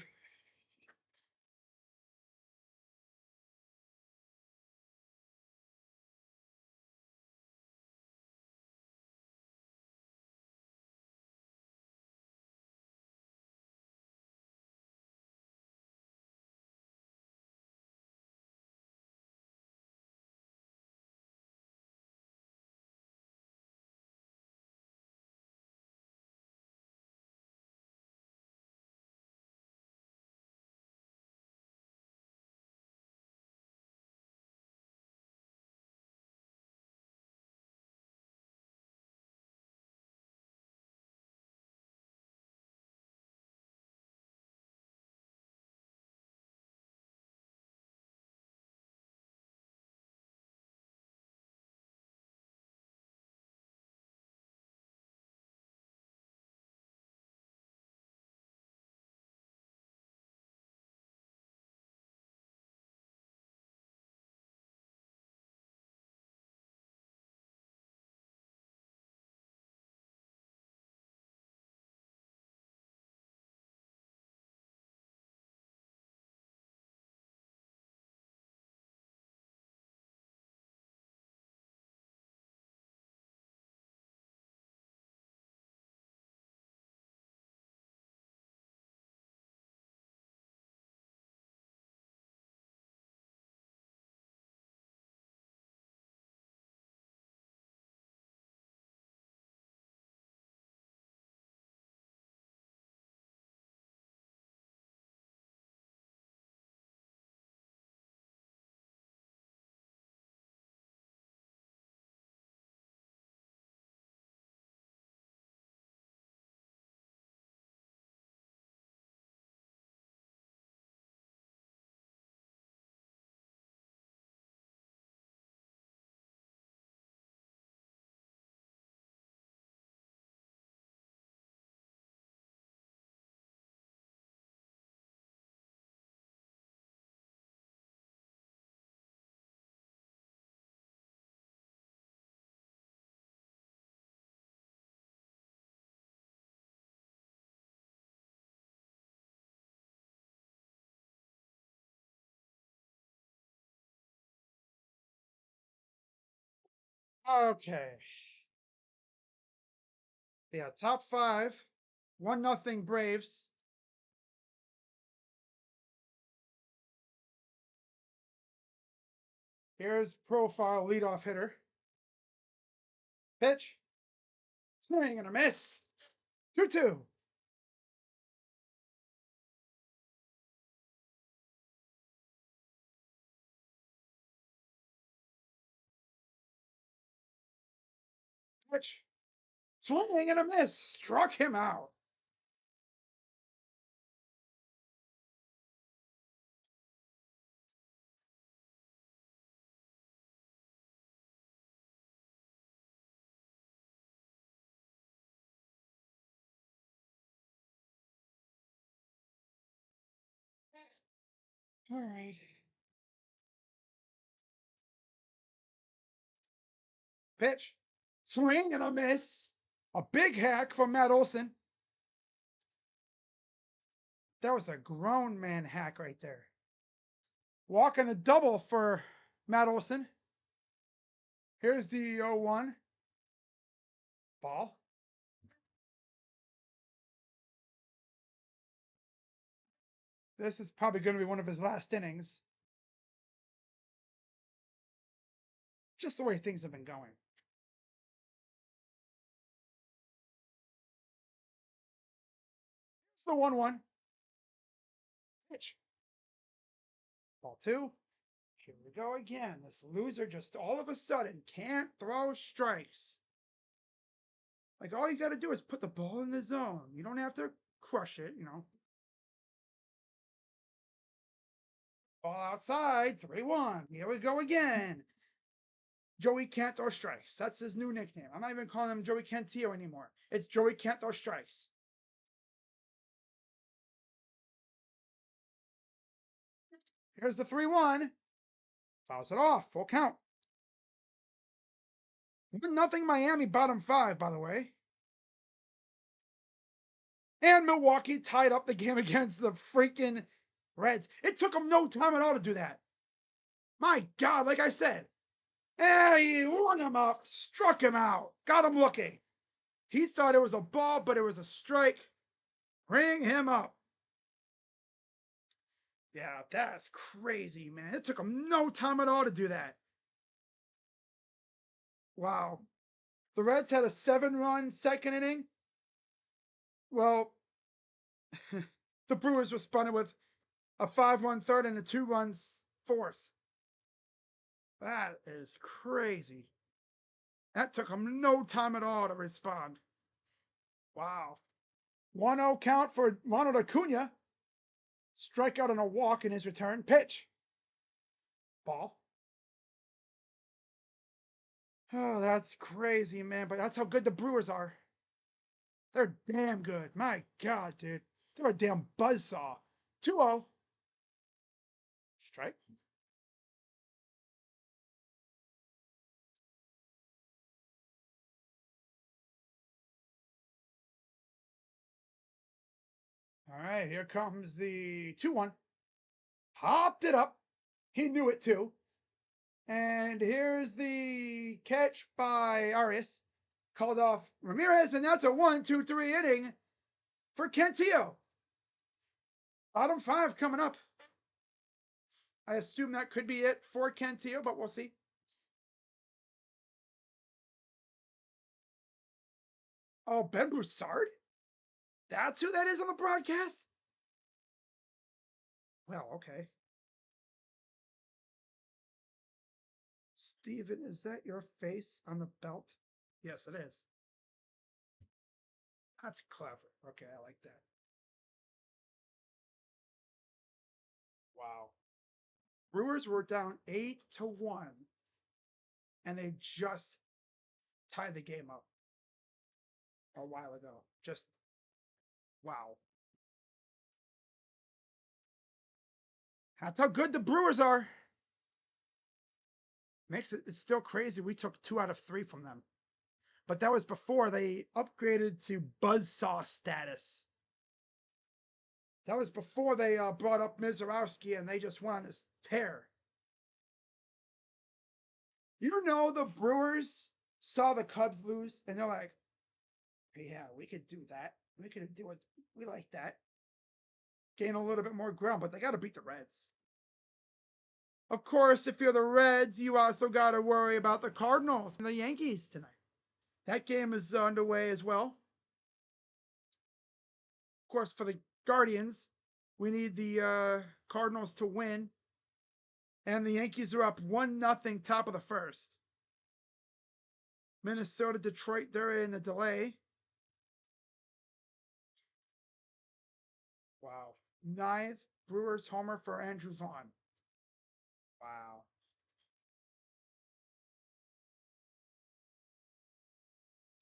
Okay. Yeah, top 5. 1-0 Braves. Here's profile leadoff hitter. Pitch. Swing and a miss. 2-2. Pitch. Swing and a miss. Struck him out. All right. Pitch. Swing and a miss. A big hack from Matt Olson. That was a grown man hack right there. Walking a double for Matt Olson. Here's the 0-1. Ball. This is probably going to be one of his last innings. Just the way things have been going. It's the 1-1. Pitch. Ball 2. Here we go again. This loser just all of a sudden can't throw strikes. Like, all you got to do is put the ball in the zone. You don't have to crush it, you know. Ball outside. 3-1. Here we go again. Joey can't throw strikes. That's his new nickname. I'm not even calling him Joey Cantillo anymore. It's Joey can't throw strikes. Here's the 3-1. Fouls it off. Full count. 1-0 Miami, bottom 5, by the way. And Milwaukee tied up the game against the freaking Reds. It took them no time at all to do that. My God, like I said. He rung him up, struck him out, got him looking. He thought it was a ball, but it was a strike. Ring him up. Yeah, that's crazy, man. It took him no time at all to do that. Wow. The Reds had a 7-run second inning. Well, the Brewers responded with a 5-run third and a 2-run fourth. That is crazy. That took him no time at all to respond. Wow. 1-0 count for Ronald Acuna. Strikeout and a walk in his return. Pitch. Ball. Oh, that's crazy, man. But that's how good the Brewers are. They're damn good. My God, dude. They're a damn buzzsaw. 2-0. Strike. All right, here comes the 2-1. Hopped it up. He knew it too. And here's the catch by Arias. Called off Ramirez, and that's a 1-2-3 inning for Cantillo. Bottom 5 coming up. I assume that could be it for Cantillo, but we'll see. Oh, Ben Broussard? That's who that is on the broadcast? Well, okay. Steven, is that your face on the belt? Yes, it is. That's clever. Okay, I like that. Wow. Brewers were down 8-1, and they just tied the game up a while ago. Just wow. That's how good the Brewers are. Makes it's still crazy. We took 2 out of 3 from them. But that was before they upgraded to buzzsaw status. That was before they brought up Mizorowski and they just went on this tear. You know, the Brewers saw the Cubs lose and they're like, yeah, we could do that. We could do it. We like that. Gain a little bit more ground, but they got to beat the Reds. Of course, if you're the Reds, you also got to worry about the Cardinals and the Yankees tonight. That game is underway as well. Of course, for the Guardians, we need the Cardinals to win. And the Yankees are up 1-0, top of the first. Minnesota, Detroit, they're in a delay. Wow. 9th Brewers homer for Andrew Vaughn. Wow.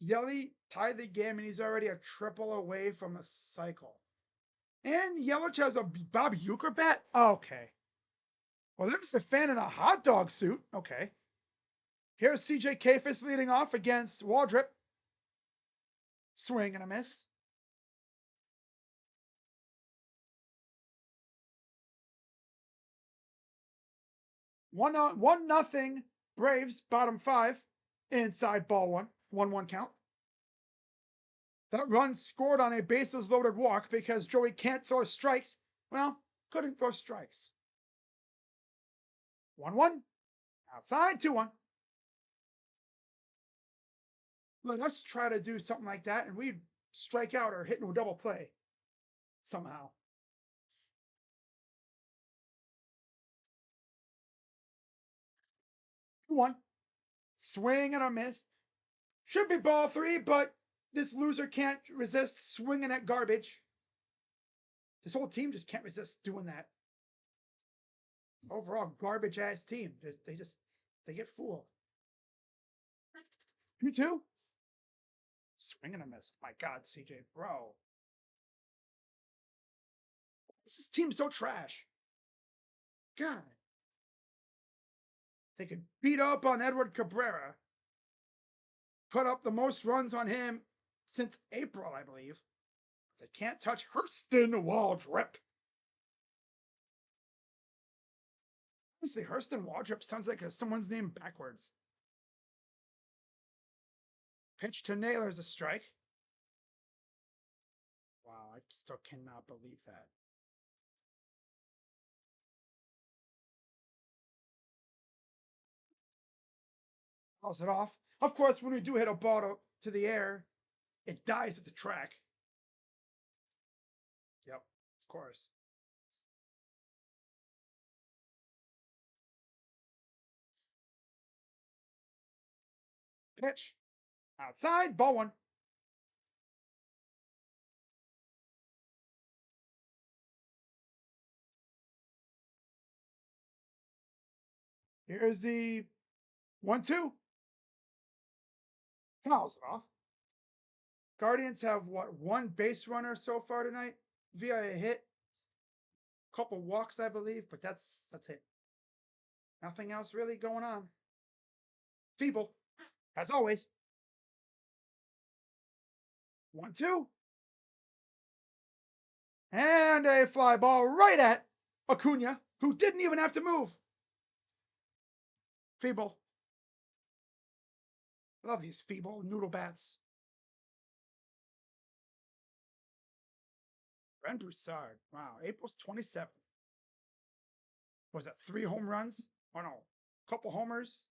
Yelly tied the game and he's already a triple away from the cycle. And Yelich has a Bob Uecker bat? Okay. Well, there's the fan in a hot dog suit. Okay. Here's CJ Kayfus leading off against Waldrop. Swing and a miss. 1-0 Braves, bottom 5. Inside ball 1. 1-1 count. That run scored on a bases loaded walk because Joey can't throw strikes. Well, couldn't throw strikes. 1-1. Outside 2-1. Let us try to do something like that and we'd strike out or hit no double play somehow. 1. Swing and a miss. Should be ball 3, but this loser can't resist swinging at garbage. This whole team just can't resist doing that. Overall, garbage ass team. They get fooled. 2-2. Swing and a miss. My God, CJ, bro. This team's so trash. God. They could beat up on Edward Cabrera. Put up the most runs on him since April, I believe. They can't touch Hurston Waldrep. Honestly, Hurston Waldrep sounds like someone's name backwards. Pitch to Naylor's a strike. Wow, I still cannot believe that. Fouls it off. Of course, when we do hit a ball to the air, it dies at the track. Yep, of course. Pitch. Outside, ball one. Here's the 1-2. Fouls it off. Guardians have what, one base runner so far tonight via a hit, couple walks, I believe, but that's it. Nothing else really going on. Feeble, as always. 1-2. And a fly ball right at Acuna, who didn't even have to move. Feeble. Love these feeble noodle bats. Ren Broussard. Wow, April's 27th. Was that 3 home runs? Oh no, a couple homers,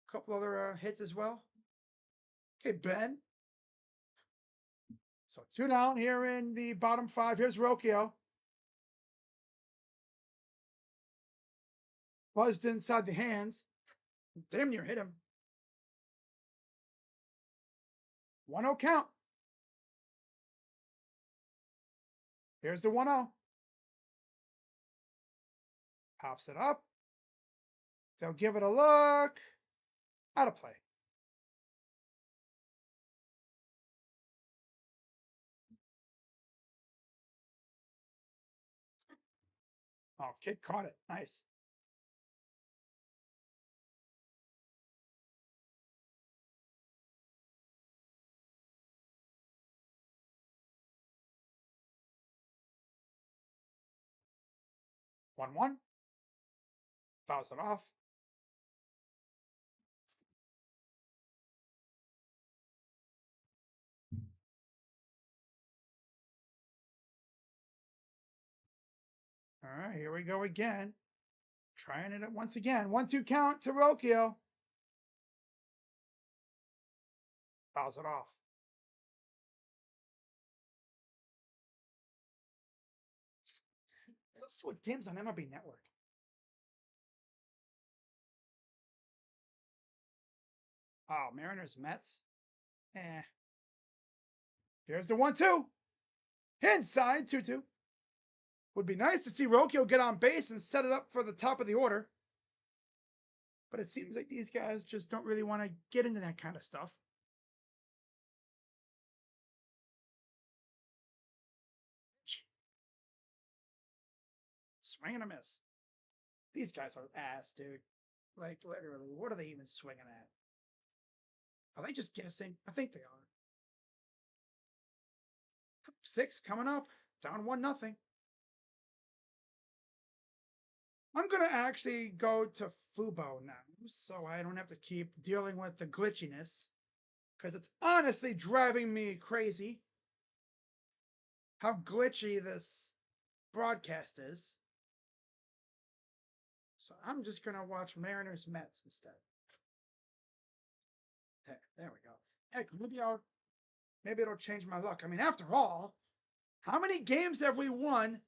a couple other hits as well. Okay, Ben. So 2 down here in the bottom 5. Here's Rocchio. Buzzed inside the hands. Damn near hit him. 1-0 count. Here's the 1-0. Pops it up. They'll give it a look. Out of play. Oh, kid caught it. Nice. One one. Fouls it off. All right, here we go again. Trying it once again. 1-2 count to Rocchio. Fouls it off. Let's see what games on MLB Network. Oh, Mariners, Mets. Here's the 1-2. Inside, 2-2. Would be nice to see Rocchio get on base and set it up for the top of the order. But it seems like these guys just don't really want to get into that kind of stuff. Swing and a miss. These guys are ass, dude. Like, literally, what are they even swinging at? Are they just guessing? I think they are. 6 coming up. Down 1-0. I'm going to actually go to Fubo now, so I don't have to keep dealing with the glitchiness, because it's honestly driving me crazy how glitchy this broadcast is. So I'm just going to watch Mariners Mets instead. There we go. Heck, maybe it'll change my luck. I mean, after all, how many games have we won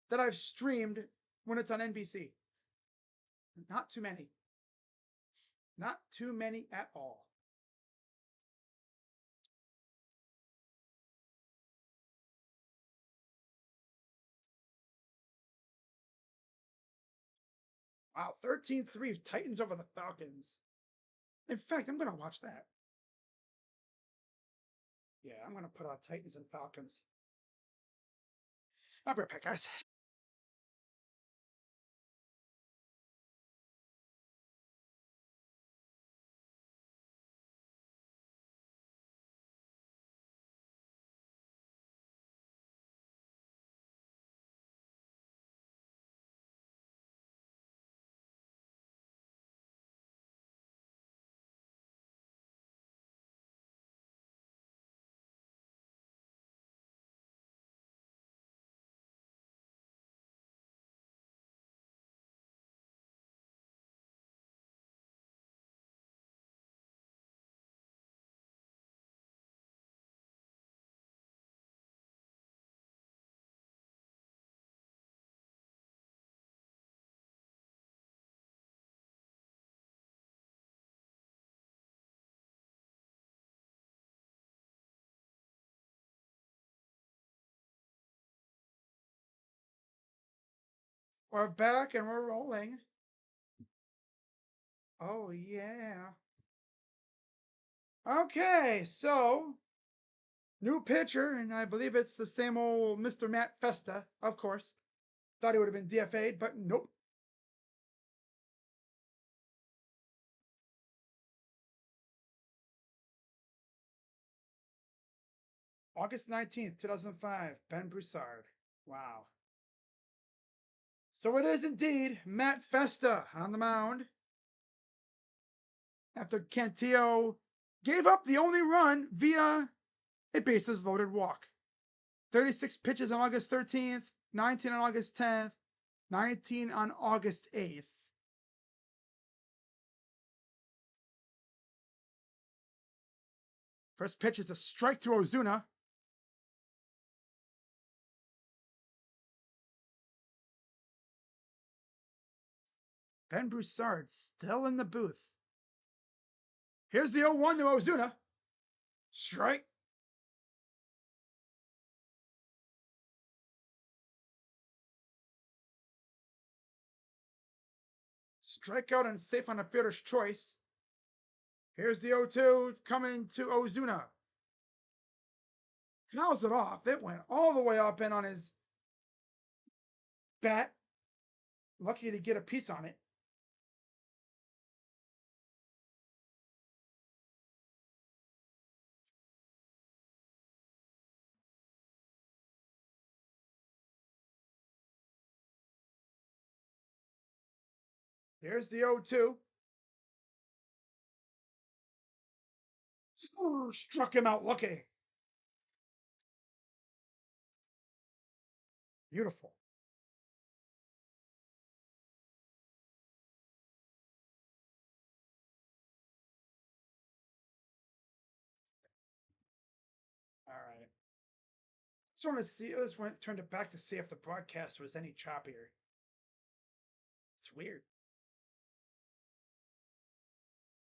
that I've streamed when it's on NBC? Not too many. Not too many at all. Wow, 13-3 Titans over the Falcons. In fact, I'm going to watch that. Yeah, I'm going to put on Titans and Falcons. I'll be right back, guys. We're back and we're rolling. Oh, yeah. Okay, so new pitcher, and I believe it's the same old Mr. Matt Festa, of course. Thought he would have been DFA'd, but nope. August 19th, 2005, Ben Broussard. Wow. So it is indeed Matt Festa on the mound after Cantillo gave up the only run via a bases loaded walk. 36 pitches on August 13th, 19 on August 10th, 19 on August 8th. First pitch is a strike to Ozuna. Ben Broussard still in the booth. Here's the 0-1 to Ozuna. Strike. Strikeout and safe on a fielder's choice. Here's the 0-2 coming to Ozuna. Fouls it off. It went all the way up and on his bat. Lucky to get a piece on it. Here's the 0-2. Struck him out looking. Beautiful. All right. Just want to see. I just turned it back to see if the broadcast was any choppier. It's weird.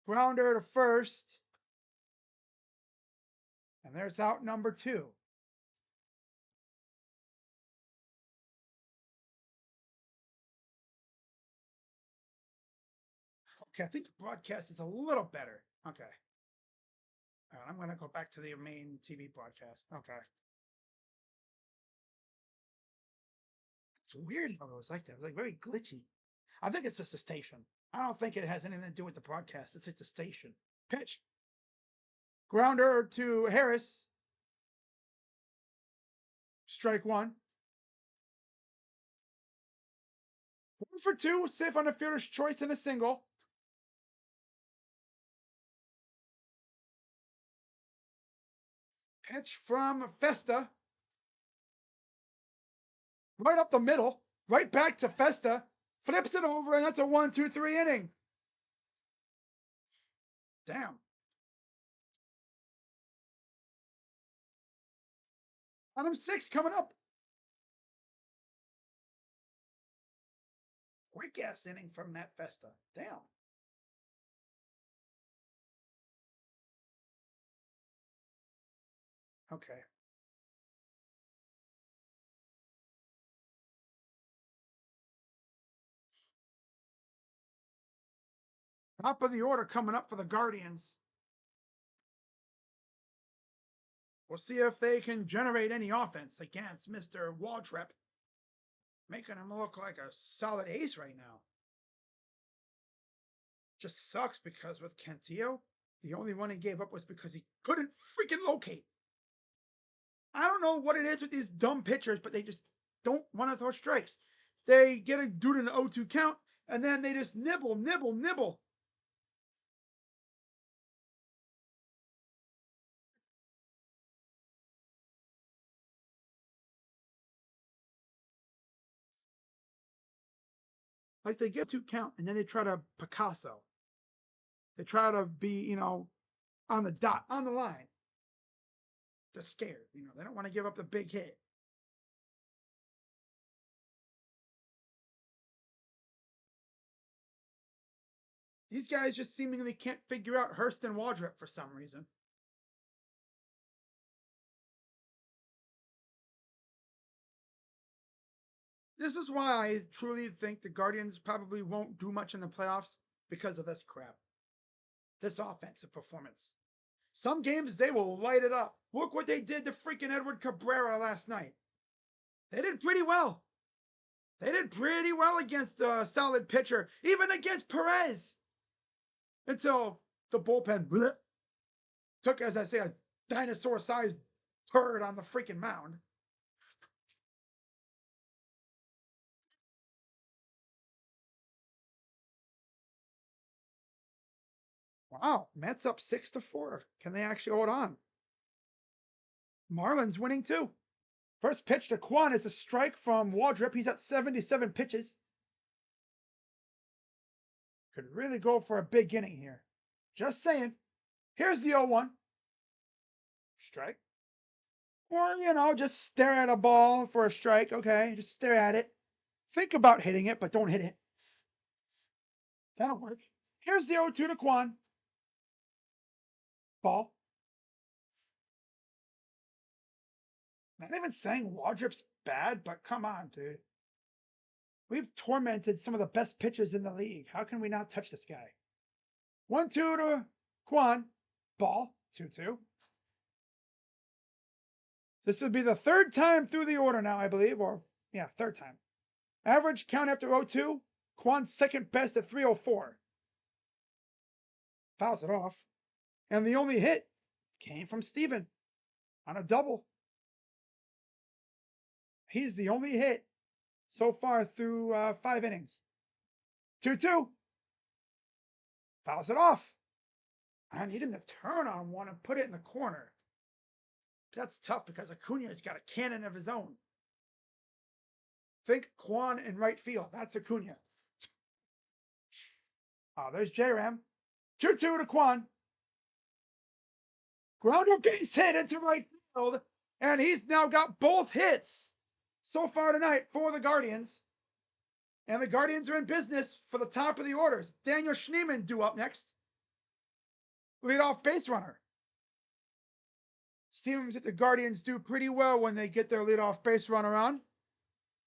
Grounder to first. And there's out number 2. Okay, I think the broadcast is a little better. Okay. All right, I'm going to go back to the main TV broadcast. Okay. It's weird how it was like that. It was like very glitchy. I think it's just the station. I don't think it has anything to do with the broadcast. It's like the station. Pitch. Grounder to Harris. Strike 1. 1 for 2. Safe on the fielder's choice and a single. Pitch from Festa. Right up the middle. Right back to Festa. Flips it over, and that's a 1-2-3 inning. Damn. Bottom 6 coming up. Quick ass inning from Matt Festa. Damn. Okay. Top of the order coming up for the Guardians. We'll see if they can generate any offense against Mr. Waldrep, making him look like a solid ace right now. Just sucks because with Cantillo, the only one he gave up was because he couldn't freaking locate. I don't know what it is with these dumb pitchers, but they just don't want to throw strikes. They get a dude in an 0-2 count, and then they just nibble, nibble, nibble. Like they get 2 count, and then they try to Picasso. They try to be, on the dot, on the line. They're scared. They don't want to give up the big hit. These guys just seemingly can't figure out Hurst and Waldrep for some reason. this is why I truly think the Guardians probably won't do much in the playoffs because of this crap. This offensive performance. Some games they will light it up. Look what they did to freaking Edward Cabrera last night. They did pretty well. They did pretty well against a solid pitcher, even against Perez. Until the bullpen took, as I say, a dinosaur-sized turd on the freaking mound. Wow, Mets up 6-4. Can they actually hold on? Marlins winning too. First pitch to Kwan is a strike from Waldrep. He's at 77 pitches. Could really go for a big inning here. Just saying. Here's the 0-1. Strike. Or, just stare at a ball for a strike. Okay, just stare at it. Think about hitting it, but don't hit it. That'll work. Here's the 0-2 to Kwan. Ball. Not even saying Waldrop's bad, but come on, dude. We've tormented some of the best pitchers in the league. How can we not touch this guy? 1-2 to Kwan. Ball. 2-2. This would be the third time through the order now, I believe. Or, yeah, third time. Average count after 0-2. Kwan's second best at 304. Fouls it off. And the only hit came from Steven on a double. He's the only hit so far through 5 innings. 2-2. Fouls it off. I need him to turn on one and put it in the corner. That's tough because Acuna's got a cannon of his own. Think Kwan in right field. That's Acuna. Oh, there's J-Ram. 2-2 to Kwan. Grounder base hit into right field. And he's now got both hits so far tonight for the Guardians. And the Guardians are in business for the top of the orders. Daniel Schneemann due up next. Leadoff base runner. Seems that the Guardians do pretty well when they get their leadoff base runner on.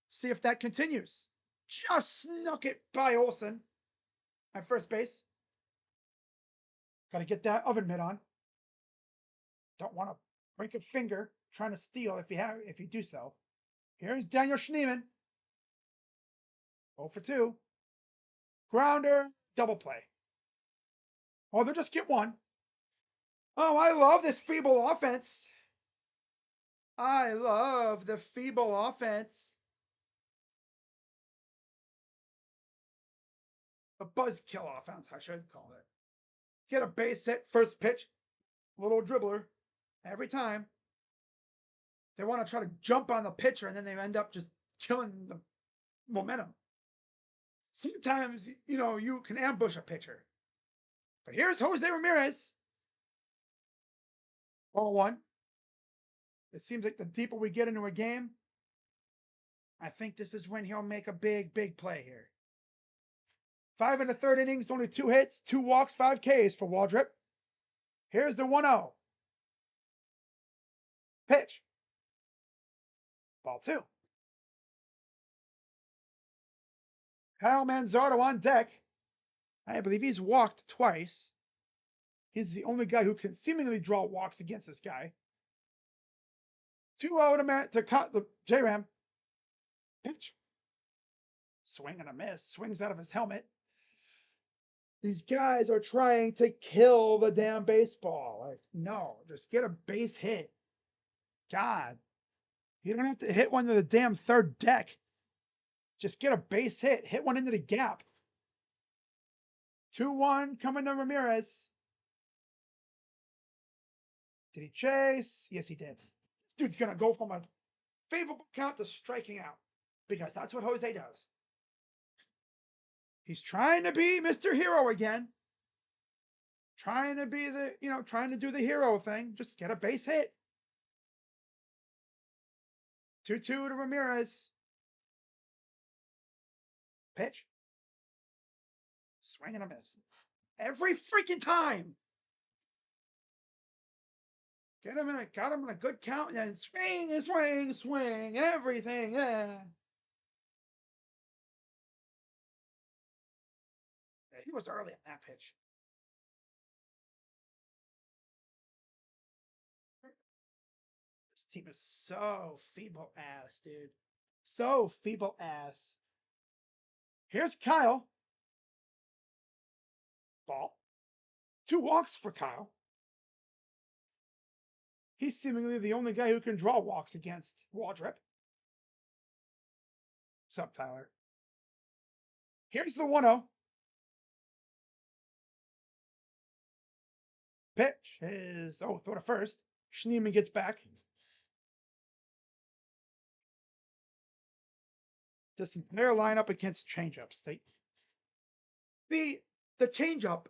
See if that continues. Just snuck it by Olsen at first base. Got to get that oven mitt on. Don't want to break a finger trying to steal if you do so. Here's Daniel Schneemann. 0-2. Grounder, double play. Oh, they'll just get one. Oh, I love this feeble offense. I love the feeble offense. A buzzkill offense, I should call it. Get a base hit, first pitch, little dribbler, every time. They want to try to jump on the pitcher and then they end up just killing the momentum. Sometimes, you can ambush a pitcher. But here's Jose Ramirez. 0-1. It seems like the deeper we get into a game, I think this is when he'll make a big, big play here. 5 in the third innings, only 2 hits, 2 walks, 5 Ks for Waldrep. Here's the 1-0. Pitch. Ball 2. Kyle Manzardo on deck. I believe he's walked twice. He's the only guy who can seemingly draw walks against this guy. 2-0 to cut the J-Ram. Pitch. Swing and a miss. Swings out of his helmet. These guys are trying to kill the damn baseball. Like, no, just get a base hit. God. You don't have to hit one to the damn third deck. Just get a base hit. Hit one into the gap. 2-1 coming to Ramirez. Did he chase? Yes, he did. This dude's going to go from a favorable count to striking out because that's what Jose does. He's trying to be Mr. Hero again. Trying to be trying to do the hero thing. Just get a base hit. 2-2 to Ramirez. Pitch. Swing and a miss. Every freaking time. Got him in a good count, and then swing, swing, swing, everything. Yeah. was early on that pitch. This team is so feeble ass, dude. So feeble ass. Here's Kyle. Ball. 2 walks for Kyle. He's seemingly the only guy who can draw walks against Waldrep. What's up, Tyler? Here's the 1-0. Pitch is, throw to first. Schneemann gets back. This entire lineup against changeups. The changeup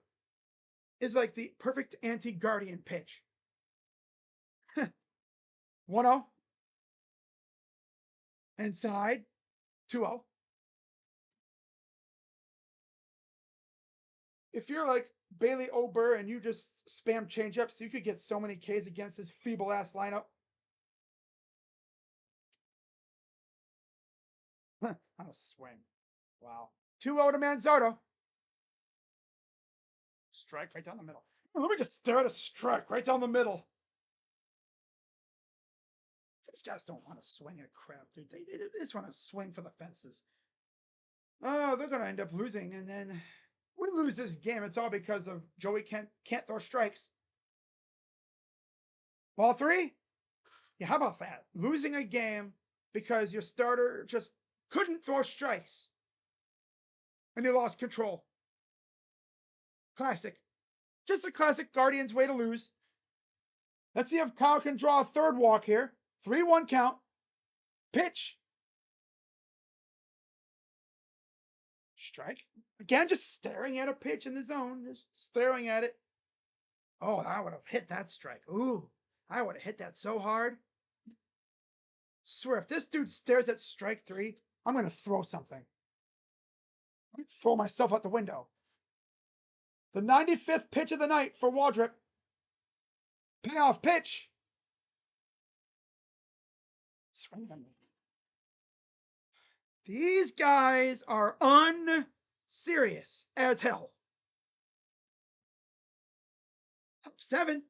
is like the perfect anti-Guardian pitch. 1-0. Inside. 2-0. If you're like Bailey Ober and you just spam changeups, you could get so many Ks against this feeble ass lineup. On a swing. Wow. 2-0 to Manzardo. Strike right down the middle. Let me just stare at a strike right down the middle. These guys don't want to swing at crap, dude. They just want to swing for the fences. Oh, they're going to end up losing, and then we lose this game. It's all because of Joey can't throw strikes. Ball 3? Yeah, how about that? Losing a game because your starter just couldn't throw strikes. And he lost control. Classic. Just a classic Guardians way to lose. Let's see if Kyle can draw a third walk here. 3-1 count. Pitch. Strike. Again, just staring at a pitch in the zone. Just staring at it. Oh, I would have hit that strike. Ooh, I would have hit that so hard. Swear, if this dude stares at strike 3, I'm going to throw something. I'm going to throw myself out the window. The 95th pitch of the night for Waldrep. Payoff pitch. Swing them. These guys are unserious as hell. 7.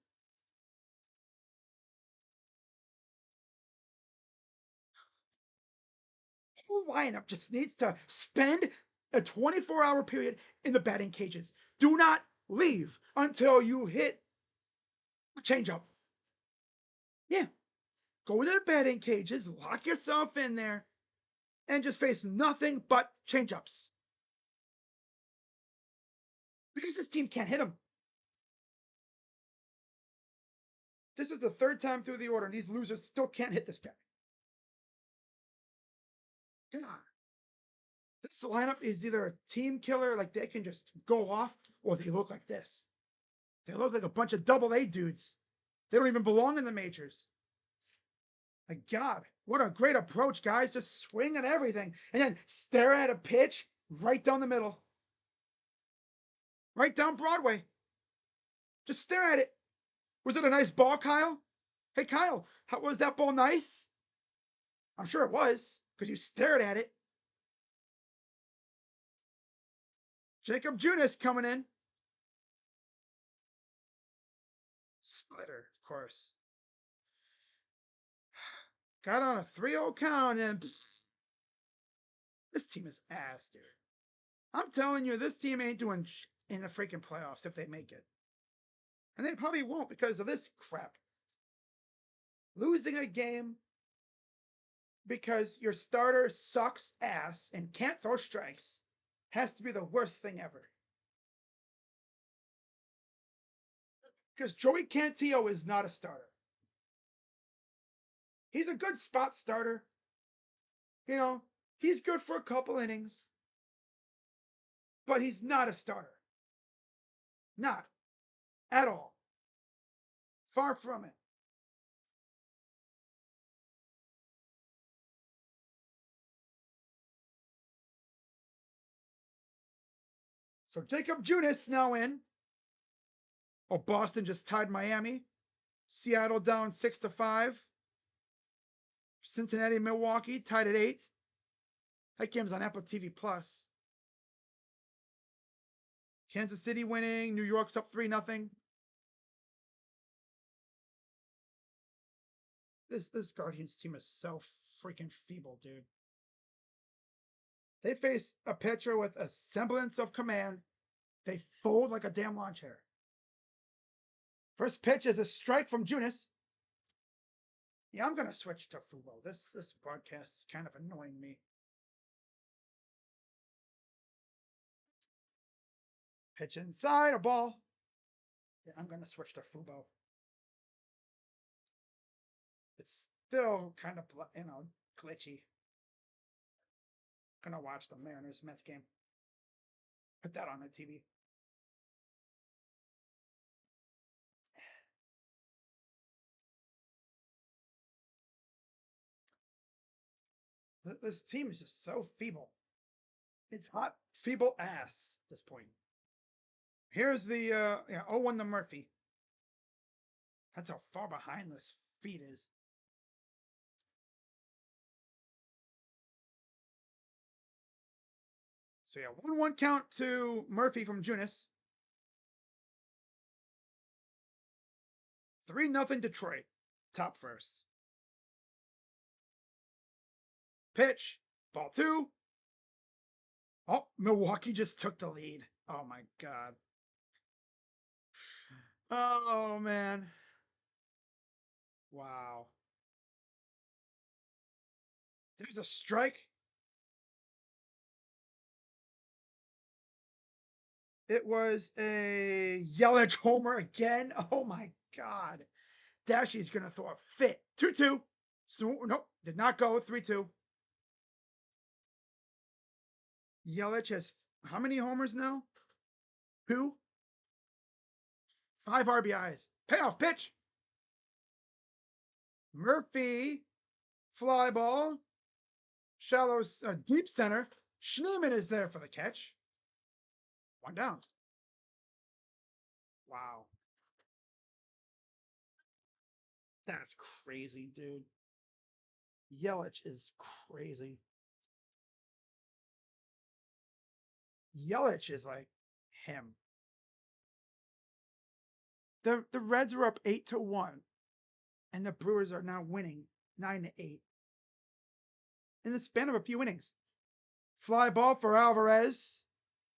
Whole lineup just needs to spend a 24-hour period in the batting cages. Do not leave until you hit a changeup. Yeah. Go to the batting cages, lock yourself in there, and just face nothing but changeups. Because this team can't hit them. This is the 3rd time through the order, and these losers still can't hit this guy. God. This lineup is either a team killer, like they can just go off, or they look like this. They look like a bunch of AA dudes. They don't even belong in the majors. My God, what a great approach, guys. Just swing at everything and then stare at a pitch right down the middle. Right down Broadway. Just stare at it. Was it a nice ball, Kyle? Hey, Kyle, how was that ball nice? I'm sure it was, because you stared at it. Jacob Junis coming in. Splitter, of course. Got on a 3-0 count, and this team is ass, dude. I'm telling you, this team ain't doing in the freaking playoffs if they make it. And they probably won't because of this crap. Losing a game because your starter sucks ass and can't throw strikes has to be the worst thing ever. Because Joey Cantillo is not a starter. He's a good spot starter. You know, he's good for a couple innings. But he's not a starter. Not at all. Far from it. So Jacob Junis now in. Oh, Boston just tied Miami. Seattle down 6-5. Cincinnati, Milwaukee tied at 8. That game's on Apple TV Plus. Kansas City winning. New York's up 3-0. This Guardians team is so freaking feeble, dude. They face a pitcher with a semblance of command. They fold like a damn lawn chair. First pitch is a strike from Junis. Yeah, I'm gonna switch to Fubo. This broadcast is kind of annoying me. Pitch inside, a ball. Yeah, I'm gonna switch to Fubo. It's still kind of, glitchy. Gonna watch the Mariners Mets game. Put that on the TV. This team is just so feeble. It's hot, feeble ass at this point. Here's the 0-1 to Murphy. That's how far behind this feed is. So yeah, 1-1 count to Murphy from Junis. 3-0 Detroit. Top first. Pitch. Ball 2. Oh, Milwaukee just took the lead. Oh my God. Oh man. Wow. There's a strike. It was a Yelich homer again. Oh my God. Dashy's going to throw a fit. 2-2. So, nope, did not go. 3-2. Yelich has how many homers now? 2. 5 RBIs. Payoff pitch. Murphy. Fly ball. Shallow, deep center. Schneemann is there for the catch. 1 down. Wow. That's crazy, dude. Yelich is crazy. Yelich is like him. The Reds are up 8-1, and the Brewers are now winning 9-8 in the span of a few innings. Fly ball for Alvarez.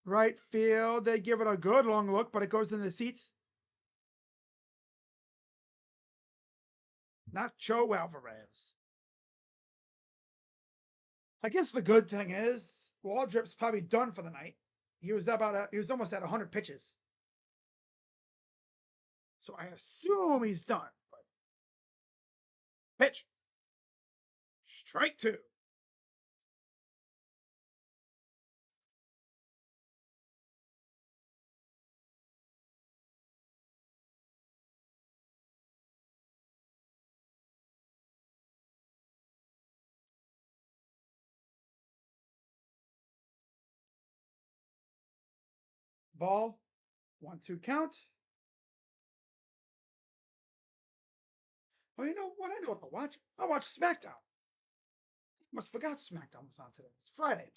Right field. They give it a good long look, but it goes in the seats. Not Joe Alvarez. I guess the good thing is Waldrop's probably done for the night. He was almost at 100 pitches. So I assume he's done. Pitch. Strike 2. Ball. 1-2 count. Well, you know what? I know what I'll watch. I'll watch SmackDown. Almost forgot SmackDown was on today. It's Friday.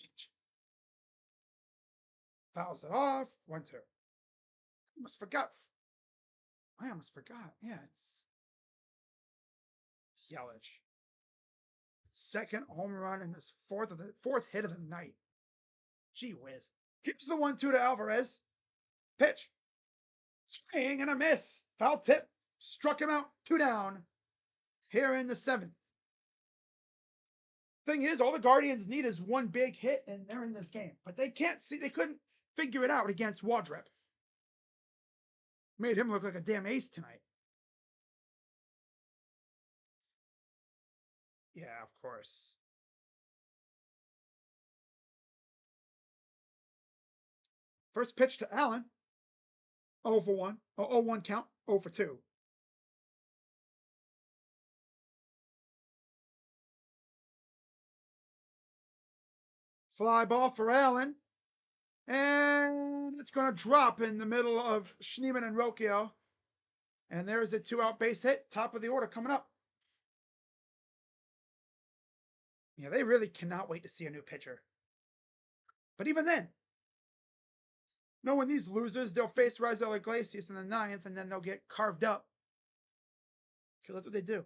Fouls it off. 1-2. Almost forgot. I almost forgot. Yeah, it's Yelich. Second home run in this fourth hit of the night. Gee whiz. Here's the 1-2 to Alvarez. Pitch. Swing and a miss. Foul tip. Struck him out. 2 down. Here in the 7th. Thing is, all the Guardians need is one big hit, and they're in this game. But they couldn't figure it out against Waldrop. Made him look like a damn ace tonight. Yeah, of course. First pitch to Allen. 0 for 1. 0-1 count. 0 for 2. Fly ball for Allen. And it's going to drop in the middle of Schneemann and Rocchio. And there's a 2-out base hit. Top of the order coming up. Yeah, they really cannot wait to see a new pitcher. But even then, Knowing these losers, they'll face Raisel Iglesias in the 9th, and then they'll get carved up. Because that's what they do.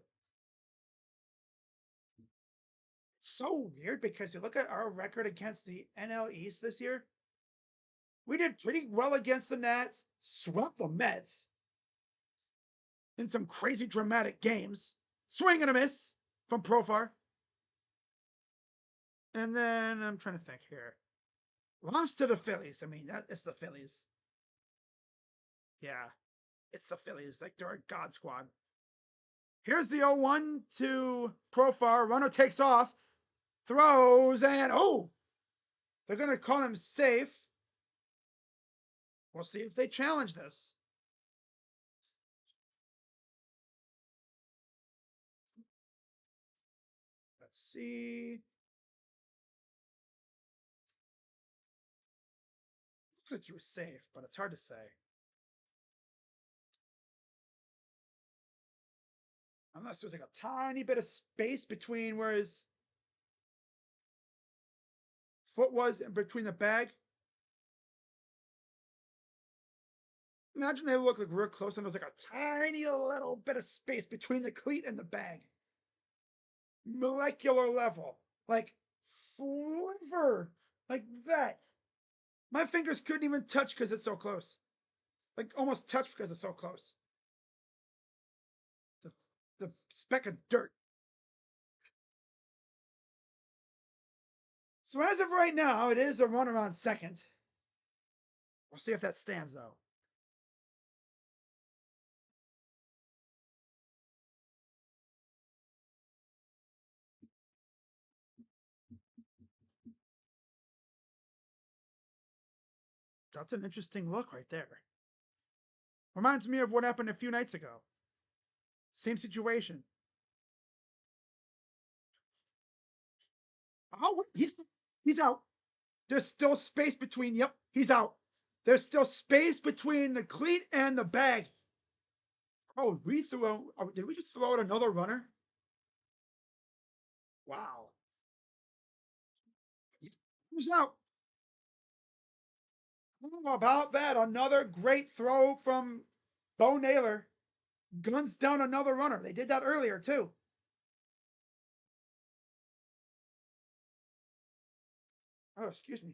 It's so weird because you look at our record against the NL East this year. We did pretty well against the Nats, swept the Mets in some crazy dramatic games. Swing and a miss from Profar. And then I'm trying to think here. Lost to the Phillies. I mean, it's the Phillies. Yeah, it's the Phillies. Like they're a God squad. Here's the 0-1 to Profar. Runner takes off, throws, and they're going to call him safe. We'll see if they challenge this. Let's see. Looks like he was safe, but it's hard to say. Unless there's like a tiny bit of space between where his foot was and between the bag. Imagine they look like real close and there's like a tiny little bit of space between the cleat and the bag. Molecular level. Like sliver. Like that. My fingers couldn't even touch because it's so close. Like almost touch because it's so close. The speck of dirt. So as of right now, it is a runner on second. We'll see if that stands though. That's an interesting look right there. Reminds me of what happened a few nights ago. Same situation. Oh, he's out. There's still space between. Yep, he's out. There's still space between the cleat and the bag. Oh, we threw out. Did we just throw out another runner? Wow. Who's out? How about that? Another great throw from Bo Naylor. Guns down another runner. They did that earlier too. Oh, excuse me.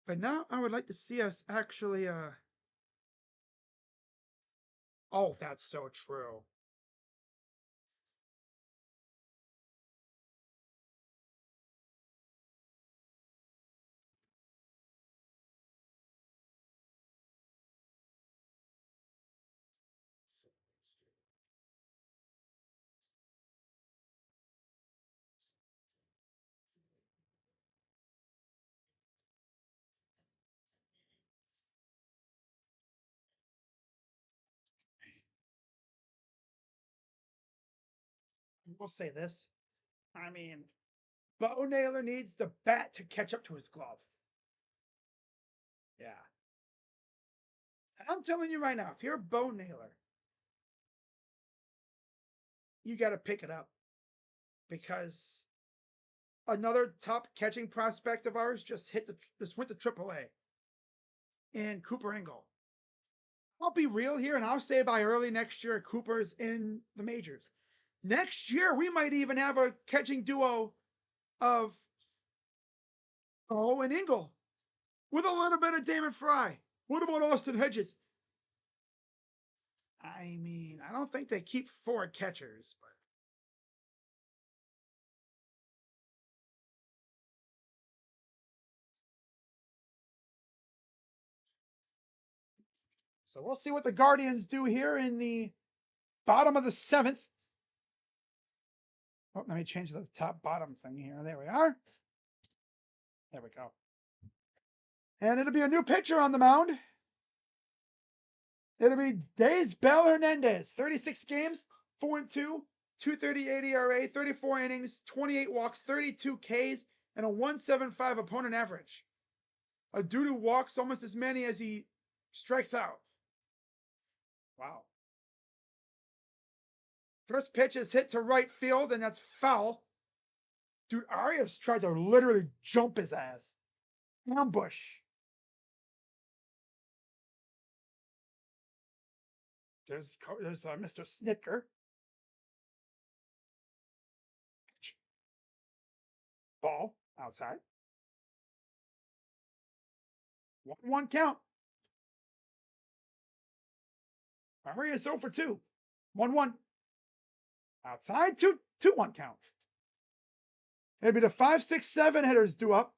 But now I would like to see us actually oh, that's so true. We'll say this. I mean, Bo Naylor needs the bat to catch up to his glove. Yeah. I'm telling you right now, if you're Bo Naylor, you got to pick it up because another top catching prospect of ours just went to AAA in Cooper Engel. I'll be real here, and I'll say by early next year, Cooper's in the majors. Next year, we might even have a catching duo of and Engel with a little bit of Damon Fry. What about Austin Hedges? I mean, I don't think they keep 4 catchers, but so we'll see what the Guardians do here in the bottom of the 7th. Oh, let me change the top bottom thing here. There we are. There we go. And it'll be a new pitcher on the mound. It'll be Daysbel Hernandez. 36 games, 4-2, 2.38 ERA, 34 innings, 28 walks, 32 Ks, and a 175 opponent average. A dude who walks almost as many as he strikes out. Wow. First pitch is hit to right field, and that's foul. Dude, Arias tried to literally jump his ass. Ambush. There's Mr. Snitker. Ball outside. 1-1 count. Arias 0 for 2. 1-1. Outside, 2-1 count. It'd be the 5, 6, 7 hitters due up.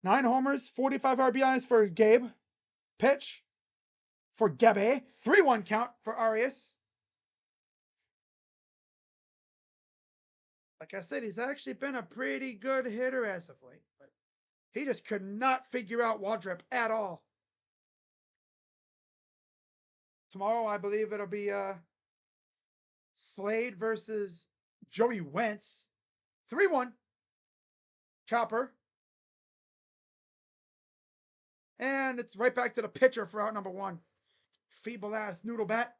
9 homers, 45 RBIs for Gabe. Pitch for Gabe. 3-1 count for Arias. Like I said, he's actually been a pretty good hitter as of late, but he just could not figure out Waldrep at all. Tomorrow, I believe it'll be Slade versus Joey Wentz. 3-1. Chopper. And it's right back to the pitcher for out number 1. Feeble ass noodle bat.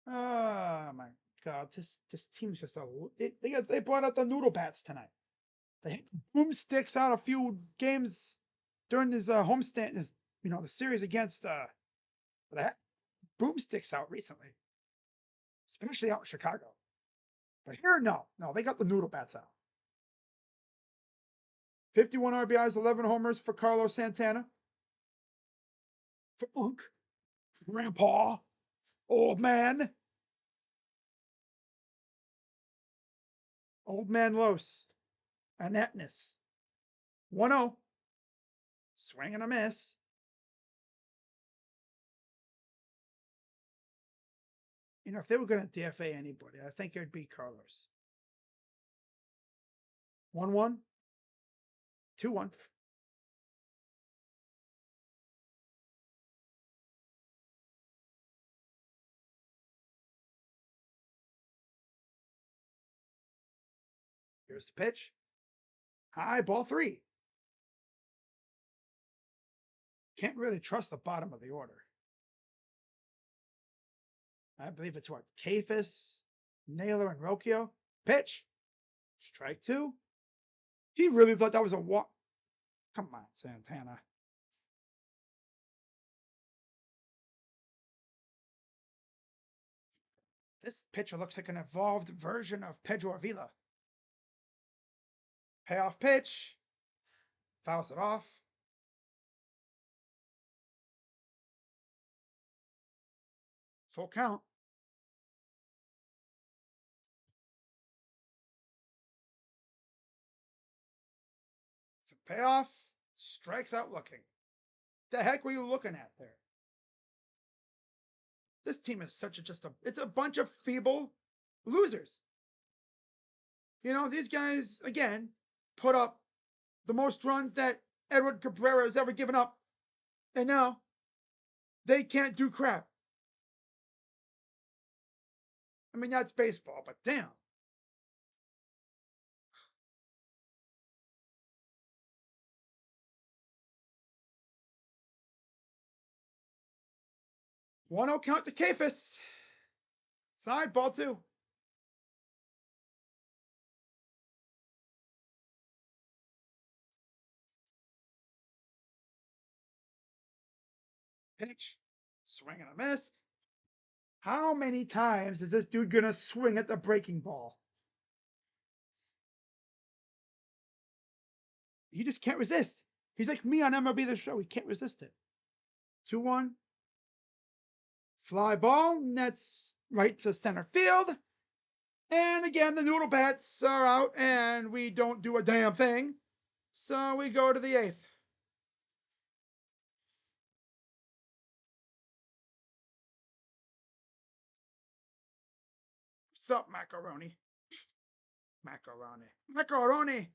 Oh my God, this team's just they brought out the noodle bats tonight. They hit boomsticks out a few games during this homestand, the series against they had boomsticks out recently, especially out in Chicago. But here, no, they got the noodle bats out. 51 RBIs, 11 homers for Carlos Santana. For Unk, Grandpa, Old Man. Old Man Los. Anetness. 1-0. Swing and a miss. If they were going to DFA anybody, I think it would be Carlos. 1-1. 2-1. Here's the pitch. High, ball 3. Can't really trust the bottom of the order. I believe it's what? Kafis, Naylor, and Rocchio. Pitch. Strike 2. He really thought that was a walk. Come on, Santana. This pitcher looks like an evolved version of Pedro Avila. Payoff pitch. Fouls it off. Full count. Payoff. Strikes out looking. The heck were you looking at there? This team is it's a bunch of feeble losers. These guys, again, put up the most runs that Edward Cabrera has ever given up. And now they can't do crap. I mean, that's baseball, but damn. One-0 count to Kafis. Side, ball 2. Pitch. Swing and a miss. How many times is this dude gonna swing at the breaking ball? He just can't resist. He's like me on MLB The Show. He can't resist it. 2-1. Fly ball. That's right to center field. And again, the noodle bats are out and we don't do a damn thing. So we go to the 8th. What's up, macaroni? Macaroni.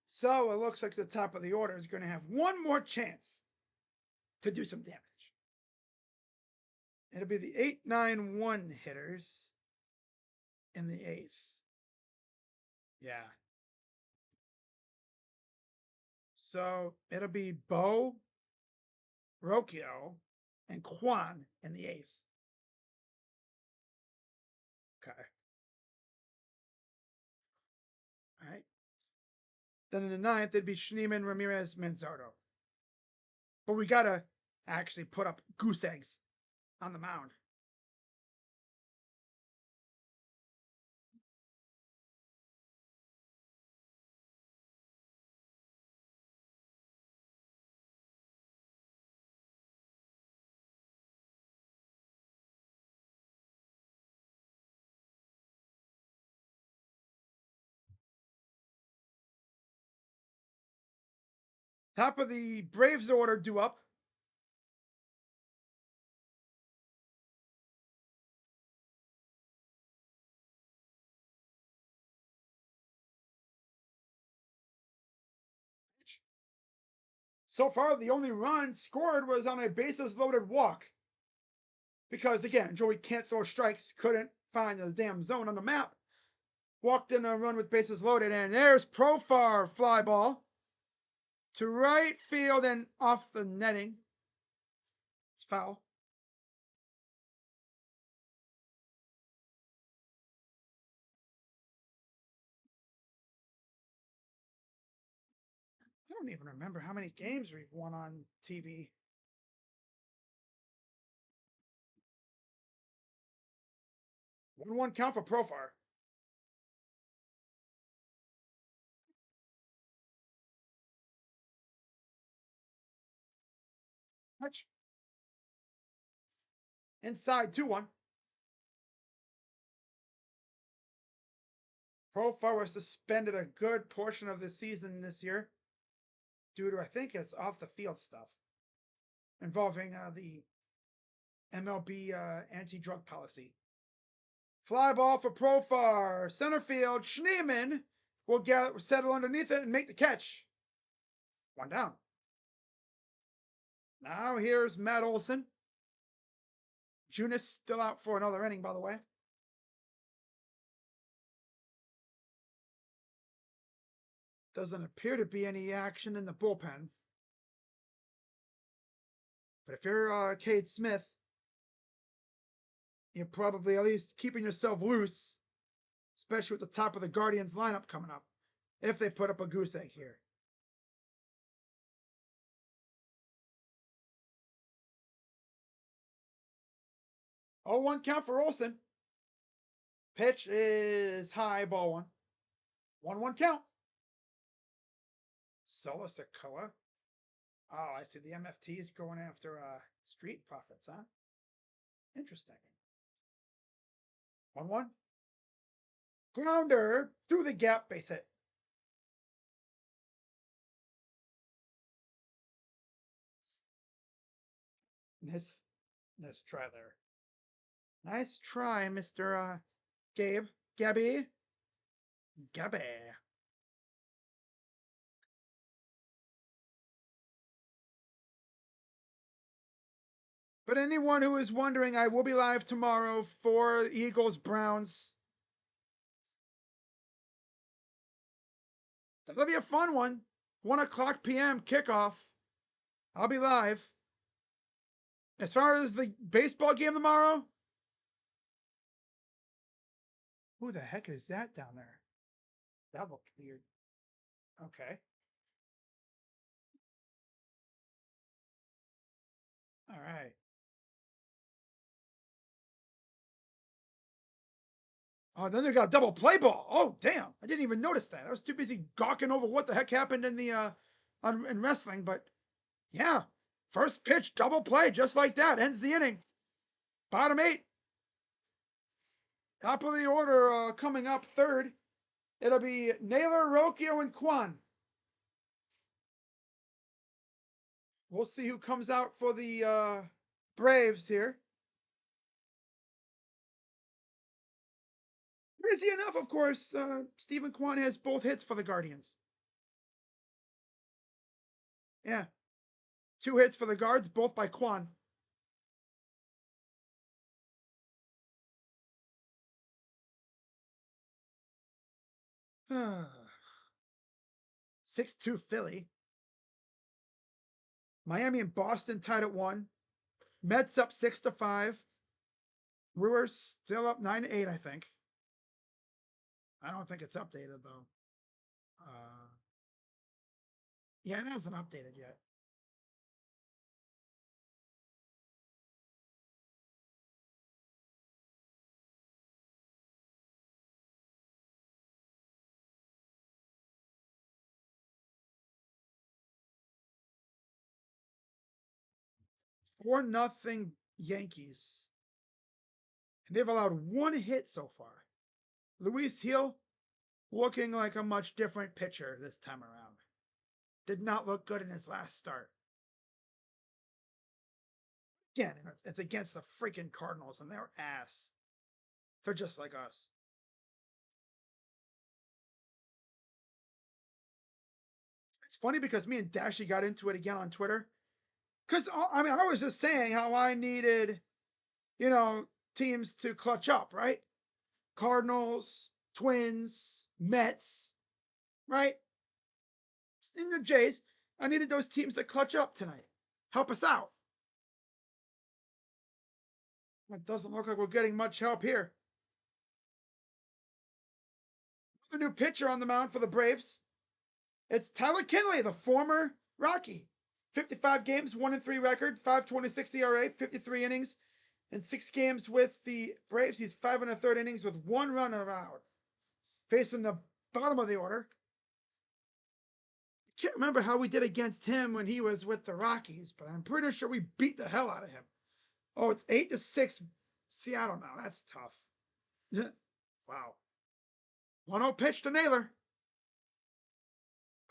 So it looks like the top of the order is going to have one more chance to do some damage. It'll be the 8-9-1 hitters in the 8th. Yeah. So it'll be Bo, Rokio, and Kwan in the 8th. Okay. All right. Then in the 9th, it'd be Schneemann, Ramirez, Manzardo. But we got to actually put up goose eggs on the mound. Top of the Braves order due up. So far, the only run scored was on a bases loaded walk. Because again, Joey can't throw strikes, couldn't find the damn zone on the map. Walked in a run with bases loaded, and there's Profar fly ball to right field and off the netting. It's foul. I don't even remember how many games we've won on TV. 1-1 count for Profar. Touch. Inside 2-1. Profar was suspended a good portion of the season this year due to, I think it's off the field stuff involving the MLB anti drug policy. Fly ball for Profar. Center field. Schneemann will settle underneath it and make the catch. One down. Now here's Matt Olson. Junis still out for another inning, by the way. Doesn't appear to be any action in the bullpen. But if you're Cade Smith, you're probably at least keeping yourself loose, especially with the top of the Guardians lineup coming up, if they put up a goose egg here. 0-1 count for Olson. Pitch is high, ball one. 1-1 count. Solo Sokoa. Oh, I see the MFTs going after street profits, huh? Interesting. 1-1. Grounder through the gap, base hit. Nice try there. Nice try, Mr. Gabby. But anyone who is wondering, I will be live tomorrow for Eagles Browns. That'll be a fun one. 1:00 p.m. kickoff. I'll be live. As far as the baseball game tomorrow, who the heck is that down there? That looked weird. Okay. All right. Oh, then they got a double play ball. Oh, damn. I didn't even notice that. I was too busy gawking over what the heck happened in the in wrestling, but yeah. First pitch, double play, just like that. Ends the inning. Bottom 8. Top of the order coming up third. It'll be Naylor, Rokio, and Kwan. We'll see who comes out for the Braves here. Crazy enough, of course, Stephen Kwan has both hits for the Guardians. Yeah. 2 hits for the Guards, both by Kwan. Ah. 6-2 Philly. Miami and Boston tied at 1. Mets up 6-5. Brewers still up 9-8, I think. I don't think it's updated though. Yeah, it hasn't updated yet. Four nothing Yankees. And they've allowed 1 hit so far. Luis Gil looking like a much different pitcher this time around. Did not look good in his last start. Again, it's against the freaking Cardinals and their ass. They're just like us. It's funny because me and Dashy got into it again on Twitter. Because, I mean, I was just saying how I needed, teams to clutch up, right? Cardinals, Twins, Mets, right? In the Jays, I needed those teams to clutch up tonight. Help us out. It doesn't look like we're getting much help here. The new pitcher on the mound for the Braves. It's Tyler Kinley, the former Rocky. 55 games, 1-3 record, 5.26 ERA, 53 innings, and 6 games with the Braves. He's 5 1/3 innings with 1 run allowed. Facing the bottom of the order. I can't remember how we did against him when he was with the Rockies, but I'm pretty sure we beat the hell out of him. Oh, it's 8-6 Seattle now. That's tough. Wow. 1-0 pitch to Naylor.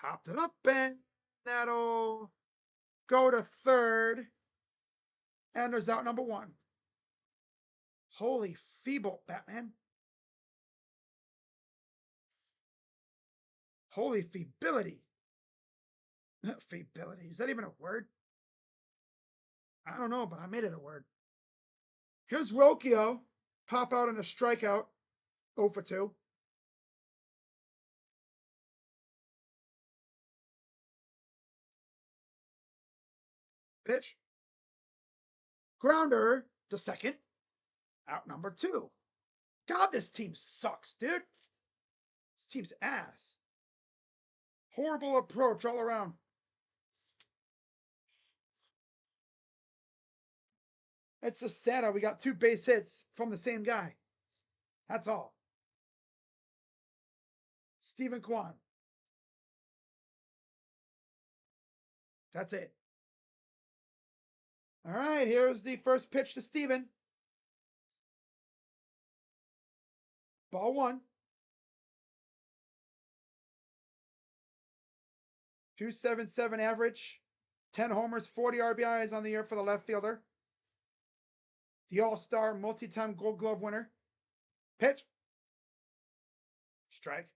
Popped it up, and that'll go to third. And there's out number 1. Holy feeble, Batman. Holy feebility. Feebility. Is that even a word? I don't know, but I made it a word. Here's Rocchio. Pop out in a strikeout. 0 for 2. Pitch. Grounder to second. Out number 2. God, this team sucks, dude. This team's ass. Horrible approach all around. It's just sad how we got 2 base hits from the same guy. That's all. Stephen Kwan. That's it. All right, here's the first pitch to Steven. Ball 1. 277 average. 10 homers, 40 RBIs on the year for the left fielder. The All-Star multi-time Gold Glove winner. Pitch. Strike.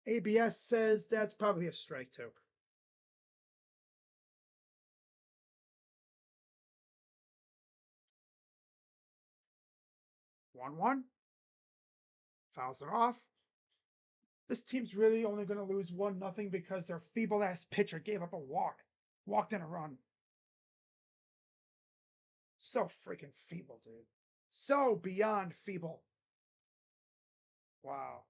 ABS says that's probably a strike too. One. Fouls it off. This team's really only going to lose 1-0 because their feeble ass pitcher gave up a walk. Walked in a run. So freaking feeble, dude. So beyond feeble. Wow.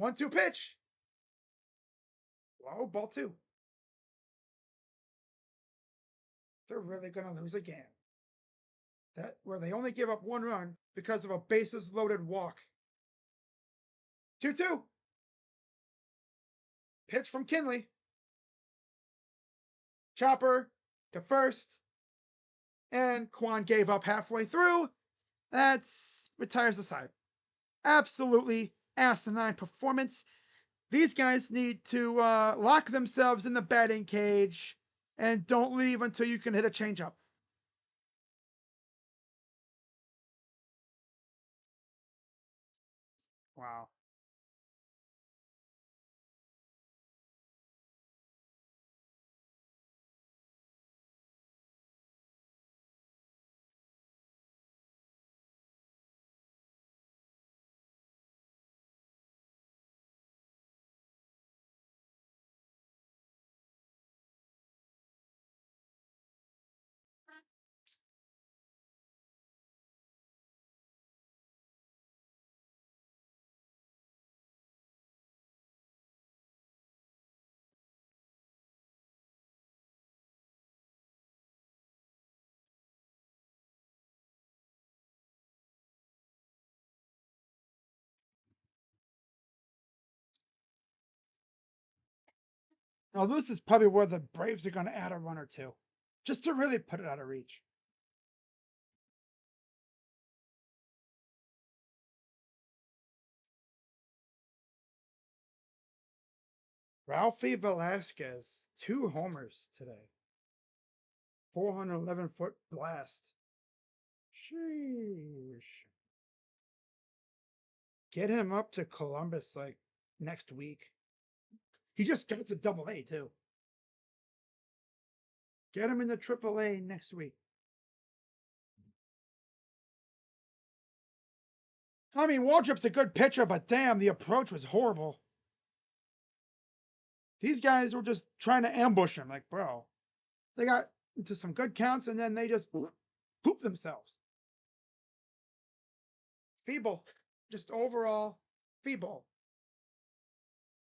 1-2 pitch. Low, ball 2. They're really going to lose again. That where they only give up 1 run because of a bases loaded walk. 2-2. Pitch from Kinley. Chopper to first. And Kwan gave up halfway through. That's retires the side. Absolutely asinine performance. These guys need to lock themselves in the batting cage and don't leave until you can hit a changeup. Wow. Now, this is probably where the Braves are going to add a run or two, just to really put it out of reach. Ralphie Velasquez, 2 homers today. 411-foot blast. Sheesh. Get him up to Columbus like next week. He just got to AA too. Get him in the AAA next week. I mean, Waldrop's a good pitcher, but damn, the approach was horrible. These guys were just trying to ambush him. Like, bro, they got into some good counts and then they just poop themselves. Feeble. Just overall feeble.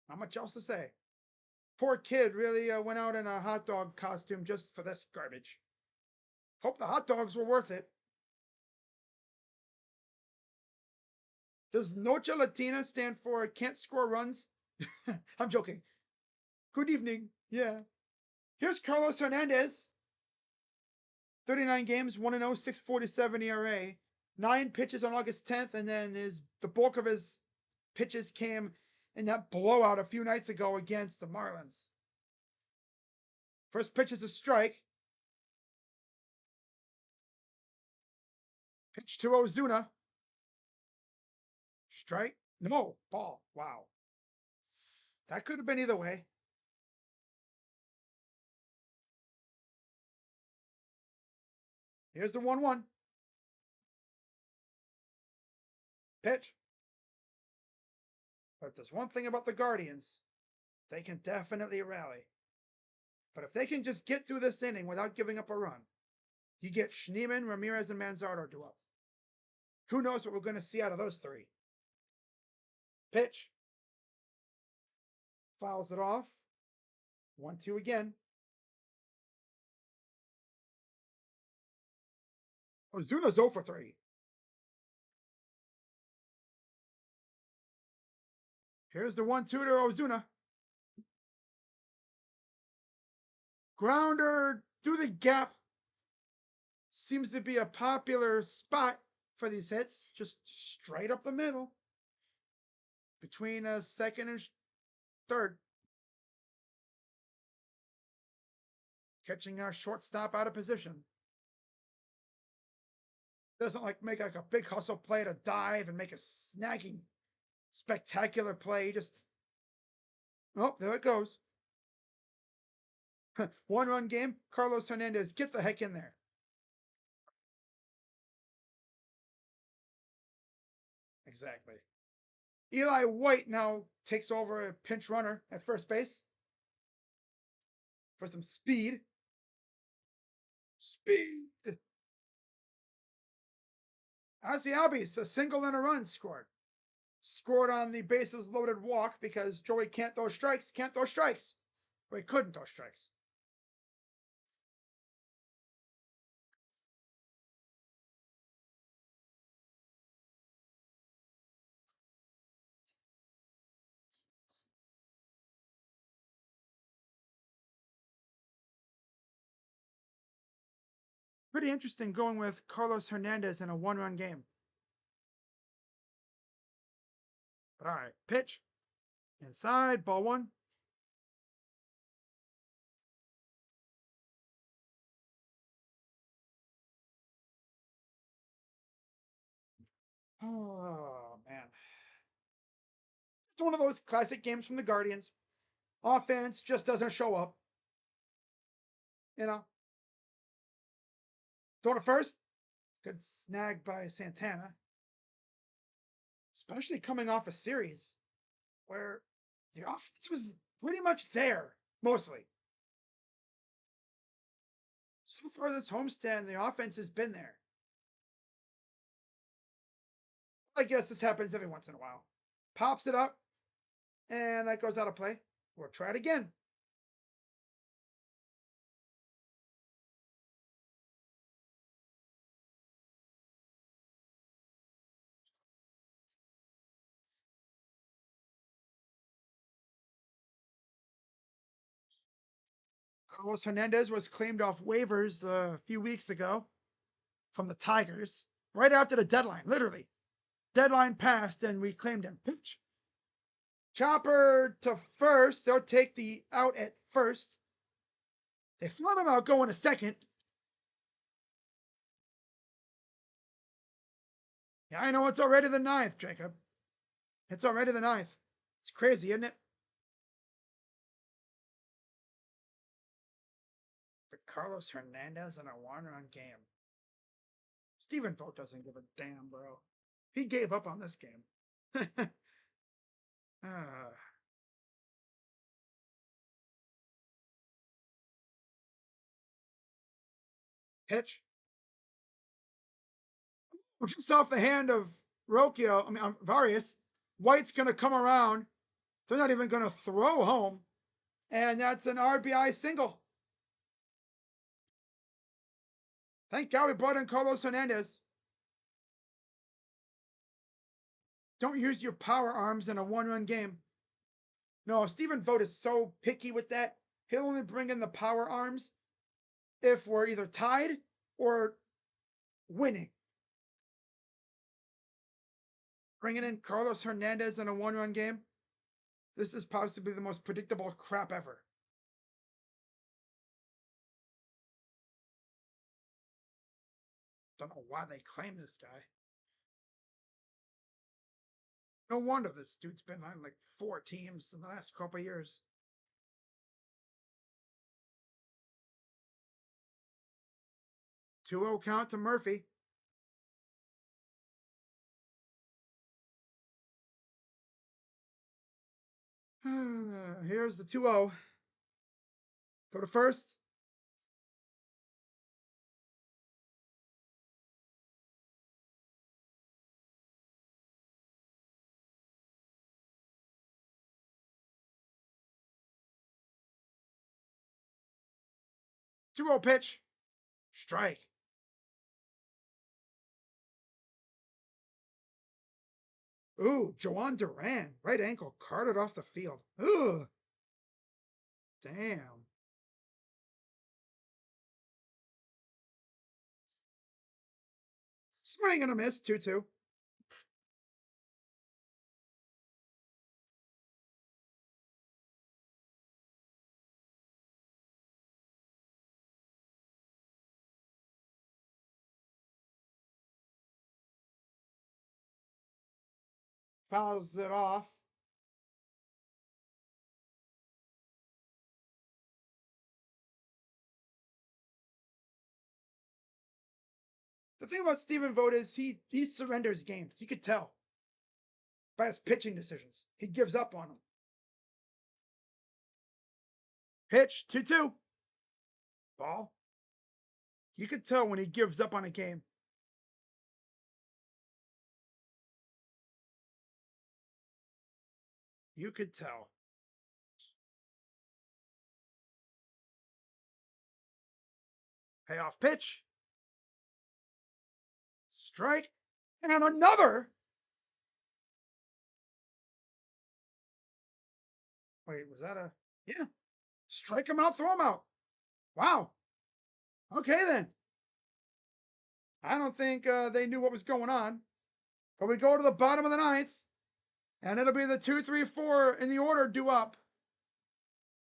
Not much else to say. Poor kid really went out in a hot dog costume just for this garbage. Hope the hot dogs were worth it. Does Noche Latina stand for can't score runs? I'm joking. Good evening. Yeah. Here's Carlos Hernandez. 39 games, 1-0, 6.47 ERA. 9 pitches on August 10th, and then the bulk of his pitches came in that blowout a few nights ago against the Marlins. First pitch is a strike. Pitch to Ozuna. Strike? No, ball. Wow. That could have been either way. Here's the 1-1. Pitch. But there's one thing about the Guardians. They can definitely rally. But if they can just get through this inning without giving up a run, you get Schneemann, Ramirez, and Manzardo duo. Who knows what we're going to see out of those three? Pitch. Fouls it off. 1-2 again. Ozuna's 0 for 3. Here's the 1-2 to Ozuna. Grounder through the gap. Seems to be a popular spot for these hits. Just straight up the middle. Between second and third. Catching our shortstop out of position. Doesn't make like a big hustle play to dive and make a snagging spectacular play. Just, oh, there it goes. 1-run game. Carlos Hernandez, get the heck in there. Exactly. Eli White now takes over a pinch runner at first base for some speed. Speed. Ozzy Albies, a single and a run scored. Scored on the bases loaded walk because Joey can't throw strikes. Can't throw strikes. Or he couldn't throw strikes. Pretty interesting going with Carlos Hernandez in a 1-run game. But all right, pitch. Inside, ball 1. Oh, man. It's one of those classic games from the Guardians. Offense just doesn't show up. You know, throw to first. Good snag by Santana. Especially coming off a series where the offense was pretty much there, mostly. So far this homestand, the offense has been there. I guess this happens every once in a while. Pops it up, and that goes out of play. We'll try it again. Carlos Hernandez was claimed off waivers a few weeks ago from the Tigers, right after the deadline, literally. Deadline passed, and we claimed him. Pitch. Chopper to first. They'll take the out at first. They thought about going to second. Yeah, I know it's already the ninth, Jacob. It's already the ninth. It's crazy, isn't it? For Carlos Hernandez in a one-run game. Stephen Vogt doesn't give a damn, bro. He gave up on this game. Pitch. Just off the hand of Varias. White's going to come around. They're not even going to throw home. And that's an RBI single. Thank God we brought in Carlos Hernandez. Don't use your power arms in a one-run game. No, Stephen Vogt is so picky with that. He'll only bring in the power arms if we're either tied or winning. Bringing in Carlos Hernandez in a one-run game. This is possibly the most predictable crap ever. Don't know why they claim this guy. No wonder this dude's been on like 4 teams in the last couple of years. 2-0 count to Murphy. Here's the 2-0. Go to first. Two-0 pitch. Strike. Ooh, Joan Duran. Right ankle carted off the field. Ugh. Damn. Swing and a miss. 2-2. Fouls it off. The thing about Stephen Vogt is he surrenders games. You could tell by his pitching decisions. He gives up on them. Pitch 2-2. Ball. You could tell when he gives up on a game. You could tell. Payoff pitch. Strike. And another. Wait, was that a... Yeah. Strike him out, throw him out. Wow. Okay, then. I don't think they knew what was going on. But we go to the bottom of the ninth. And it'll be the 2, 3, 4 in the order due up.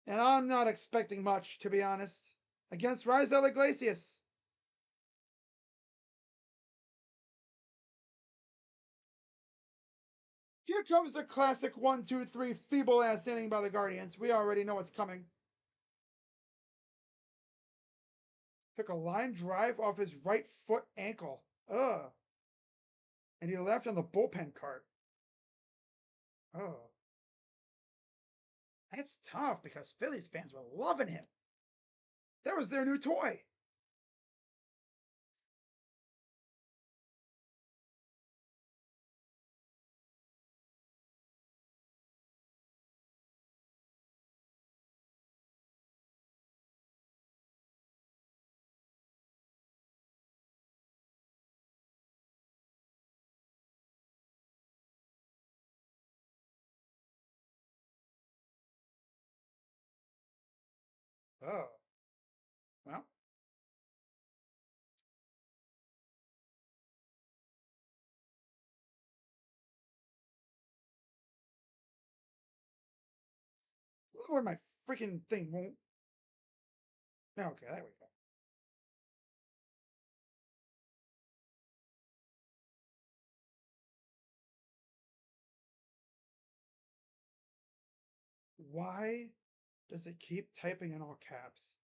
And I'm not expecting much, to be honest. Against Raisel Iglesias. Here comes the classic 1-2-3 feeble ass inning by the Guardians. We already know what's coming. Took a line drive off his right foot ankle. Ugh. And he left on the bullpen cart. Oh. That's tough because Phillies fans were loving him. That was their new toy. Oh. Well. Where my freaking thing won't. Okay, there we go. Why does it keep typing in all caps?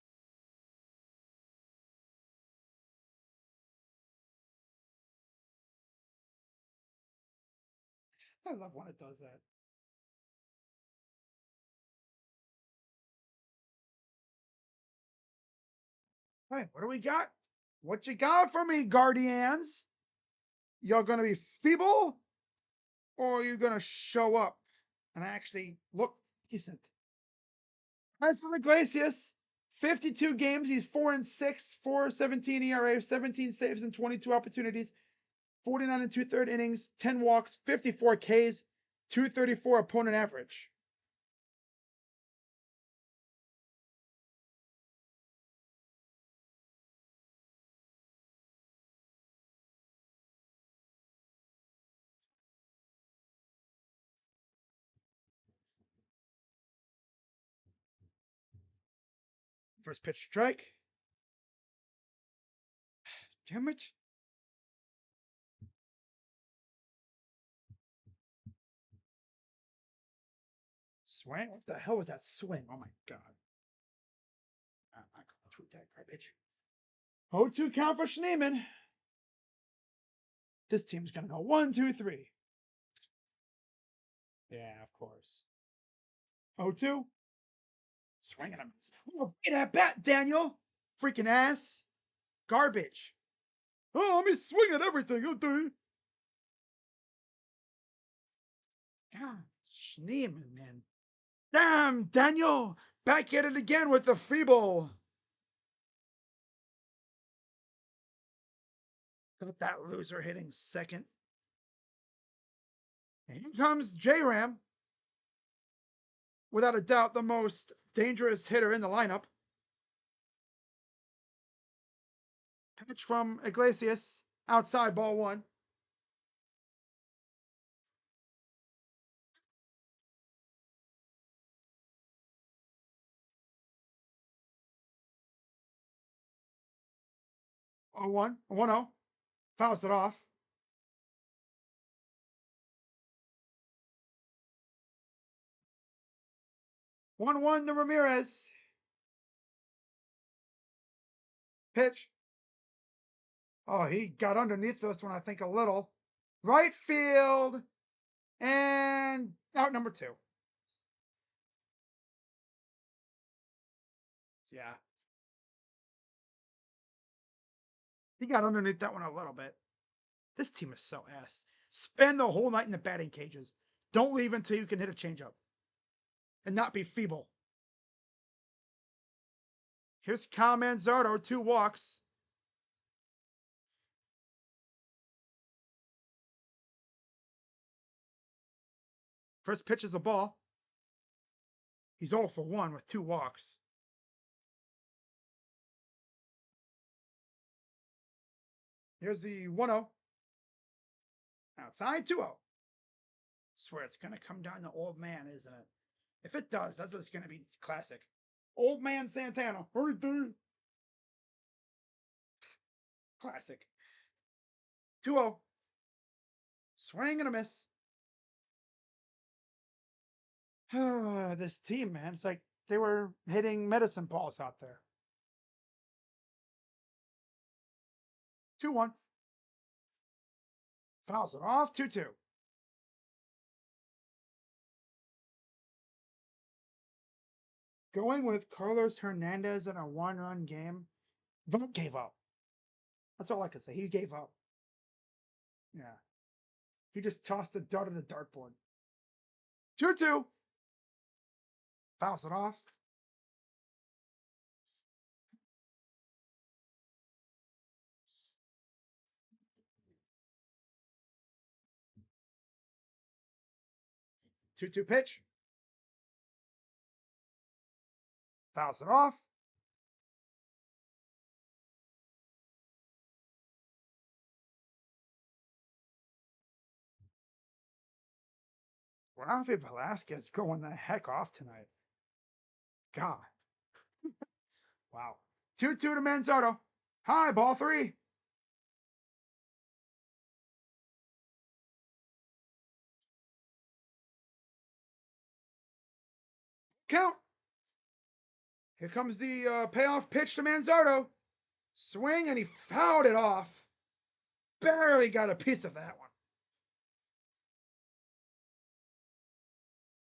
I love when it does that. All right, what do we got? What you got for me, Guardians? Y'all gonna be feeble? Or are you gonna show up and actually look decent? Nelson Iglesias, 52 games. He's 4-6, 4.17 ERA, 17 saves and 22 opportunities, 49 and 2/3 innings, 10 walks, 54 Ks, 234 opponent average. First pitch strike. Damn it. Swing? What the hell was that swing? Oh my god. I'm not gonna tweet that garbage. 0-2 count for Schneemann. This team's gonna go 1-2-3. Yeah, of course. 0-2. Swinging him. Oh, get that bat, Daniel. Freaking ass. Garbage. Oh, let me swing at everything. God, Schneemann, man. Damn, Daniel. Back at it again with the feeble. Got that loser hitting second. And here comes J-Ram. Without a doubt, the most dangerous hitter in the lineup. Pitch from Iglesias. Outside, ball one. Oh, 1-0. Fouls it off. 1-1 to Ramirez. Pitch. Oh, he got underneath this one, I think, a little. Right field. And out number 2. Yeah. He got underneath that one a little bit. This team is so ass. Spend the whole night in the batting cages. Don't leave until you can hit a changeup. And not be feeble. Here's Kyle Manzardo, 2 walks. First pitch is a ball. He's 0 for 1 with 2 walks. Here's the 1-0. Outside, 2-0. Swear it's going to come down to old man, isn't it? If it does, that's just going to be classic. Old man Santana. Right there. Classic. 2-0. Swing and a miss. This team, man, it's like they were hitting medicine balls out there. 2-1. Fouls it off. 2-2. Going with Carlos Hernandez in a one-run game. Vogt gave up. That's all I can say. He gave up. Yeah. He just tossed the dart at the dartboard. 2-2. Fouls it off. Two pitch. Fouls it off. Rafi Velasquez going the heck off tonight. God. Wow. 2-2 to Manzardo. High, ball 3. Count. Here comes the payoff pitch to Manzardo. Swing, and he fouled it off. Barely got a piece of that one.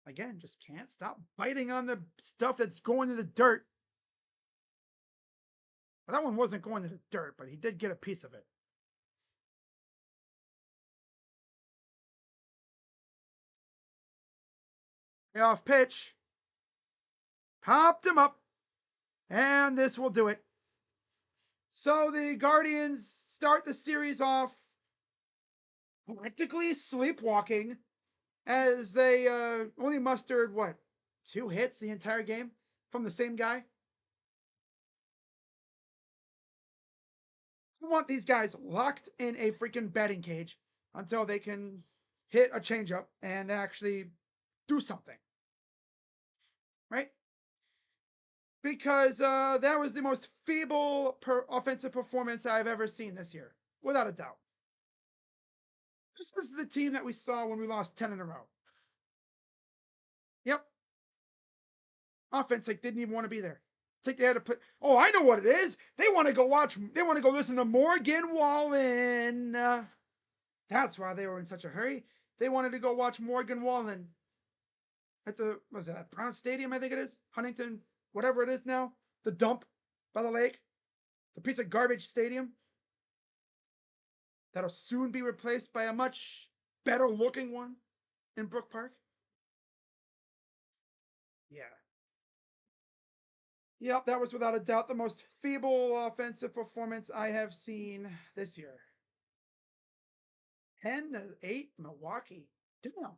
Again, just can't stop biting on the stuff that's going to the dirt. Well, that one wasn't going to the dirt, but he did get a piece of it. Payoff pitch. Popped him up. And this will do it. So the Guardians start the series off practically sleepwalking as they only mustered, what, 2 hits the entire game from the same guy? I want these guys locked in a freaking batting cage until they can hit a changeup and actually do something. Right? Because that was the most feeble offensive performance I've ever seen this year, without a doubt. This is the team that we saw when we lost 10 in a row. Yep. Offense like didn't even want to be there. It's like they had to put. Oh, I know what it is. They want to go watch. They want to go listen to Morgan Wallen. That's why they were in such a hurry. They wanted to go watch Morgan Wallen at was it at Brown Stadium? I think it is Huntington, whatever it is now. The dump by the lake, the piece of garbage stadium that'll soon be replaced by a much better looking one in Brook Park. Yeah. Yep, that was without a doubt the most feeble offensive performance I have seen this year. 10-8 Milwaukee. Damn.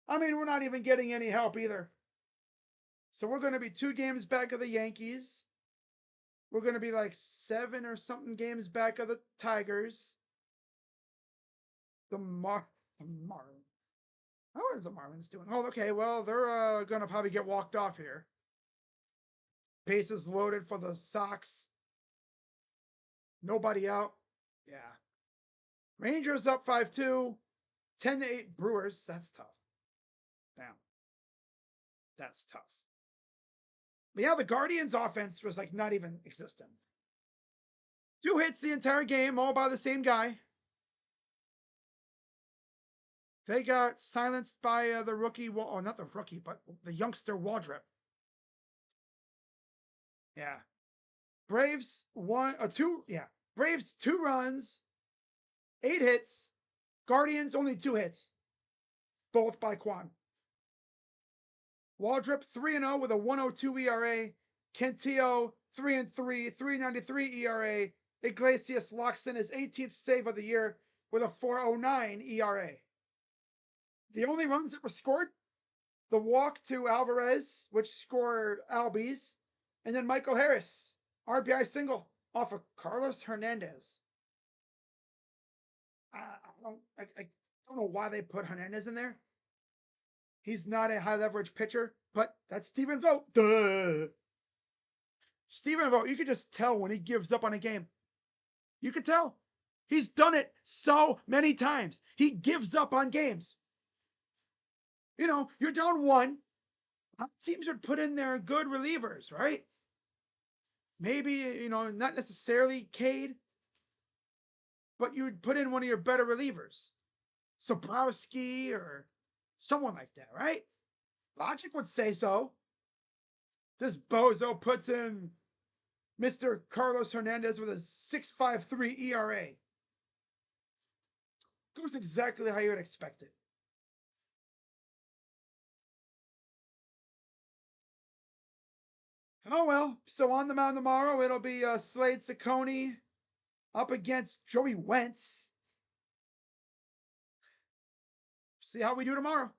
I mean, we're not even getting any help either. So we're going to be 2 games back of the Yankees. We're going to be like 7 or something games back of the Tigers. The Marlins. How is the Marlins doing? Oh, okay. Well, they're going to probably get walked off here. Bases loaded for the Sox. Nobody out. Yeah. Rangers up 5-2. 10-8 Brewers. That's tough. Damn. That's tough. But yeah, the Guardians offense was like not even existent. 2 hits the entire game, all by the same guy. They got silenced by the rookie, oh, not the rookie, but the youngster Waldrep. Yeah. Braves 2, yeah. Braves 2 runs, 8 hits. Guardians only 2 hits, both by Kwan. Waldrep 3-0 with a 1.02 ERA. Cantillo 3-3, 3.93 ERA. Iglesias locks in his 18th save of the year with a 4.09 ERA. The only runs that were scored, the walk to Alvarez, which scored Albies, and then Michael Harris, RBI single off of Carlos Hernandez. I don't know why they put Hernandez in there. He's not a high leverage pitcher, but that's Stephen Vogt. Duh. Stephen Vogt, you could just tell when he gives up on a game. You could tell. He's done it so many times. He gives up on games. You're down one. Teams would put in their good relievers, right? Maybe, not necessarily Cade, but you would put in one of your better relievers. Sobrowski or someone like that, right? Logic would say so. This bozo puts in Mr. Carlos Hernandez with a 6.53 ERA. Goes exactly how you would expect it. Oh well, so on the mound tomorrow, it'll be Slade Ciccone up against Joey Wentz. See how we do tomorrow.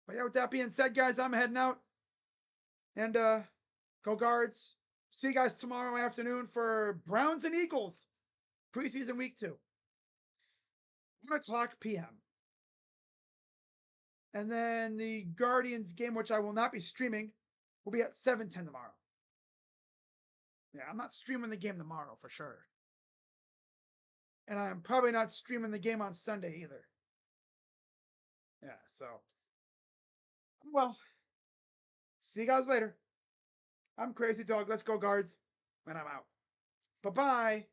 But yeah, with that being said, guys, I'm heading out. And go Guards. See you guys tomorrow afternoon for Browns and Eagles. Preseason week 2. 1 o'clock p.m. And then the Guardians game, which I will not be streaming, will be at 7:10 tomorrow. Yeah, I'm not streaming the game tomorrow for sure. And I'm probably not streaming the game on Sunday either. Yeah, so. Well, see you guys later. I'm Crazy Dog. Let's go, Guards. And I'm out. Bye bye.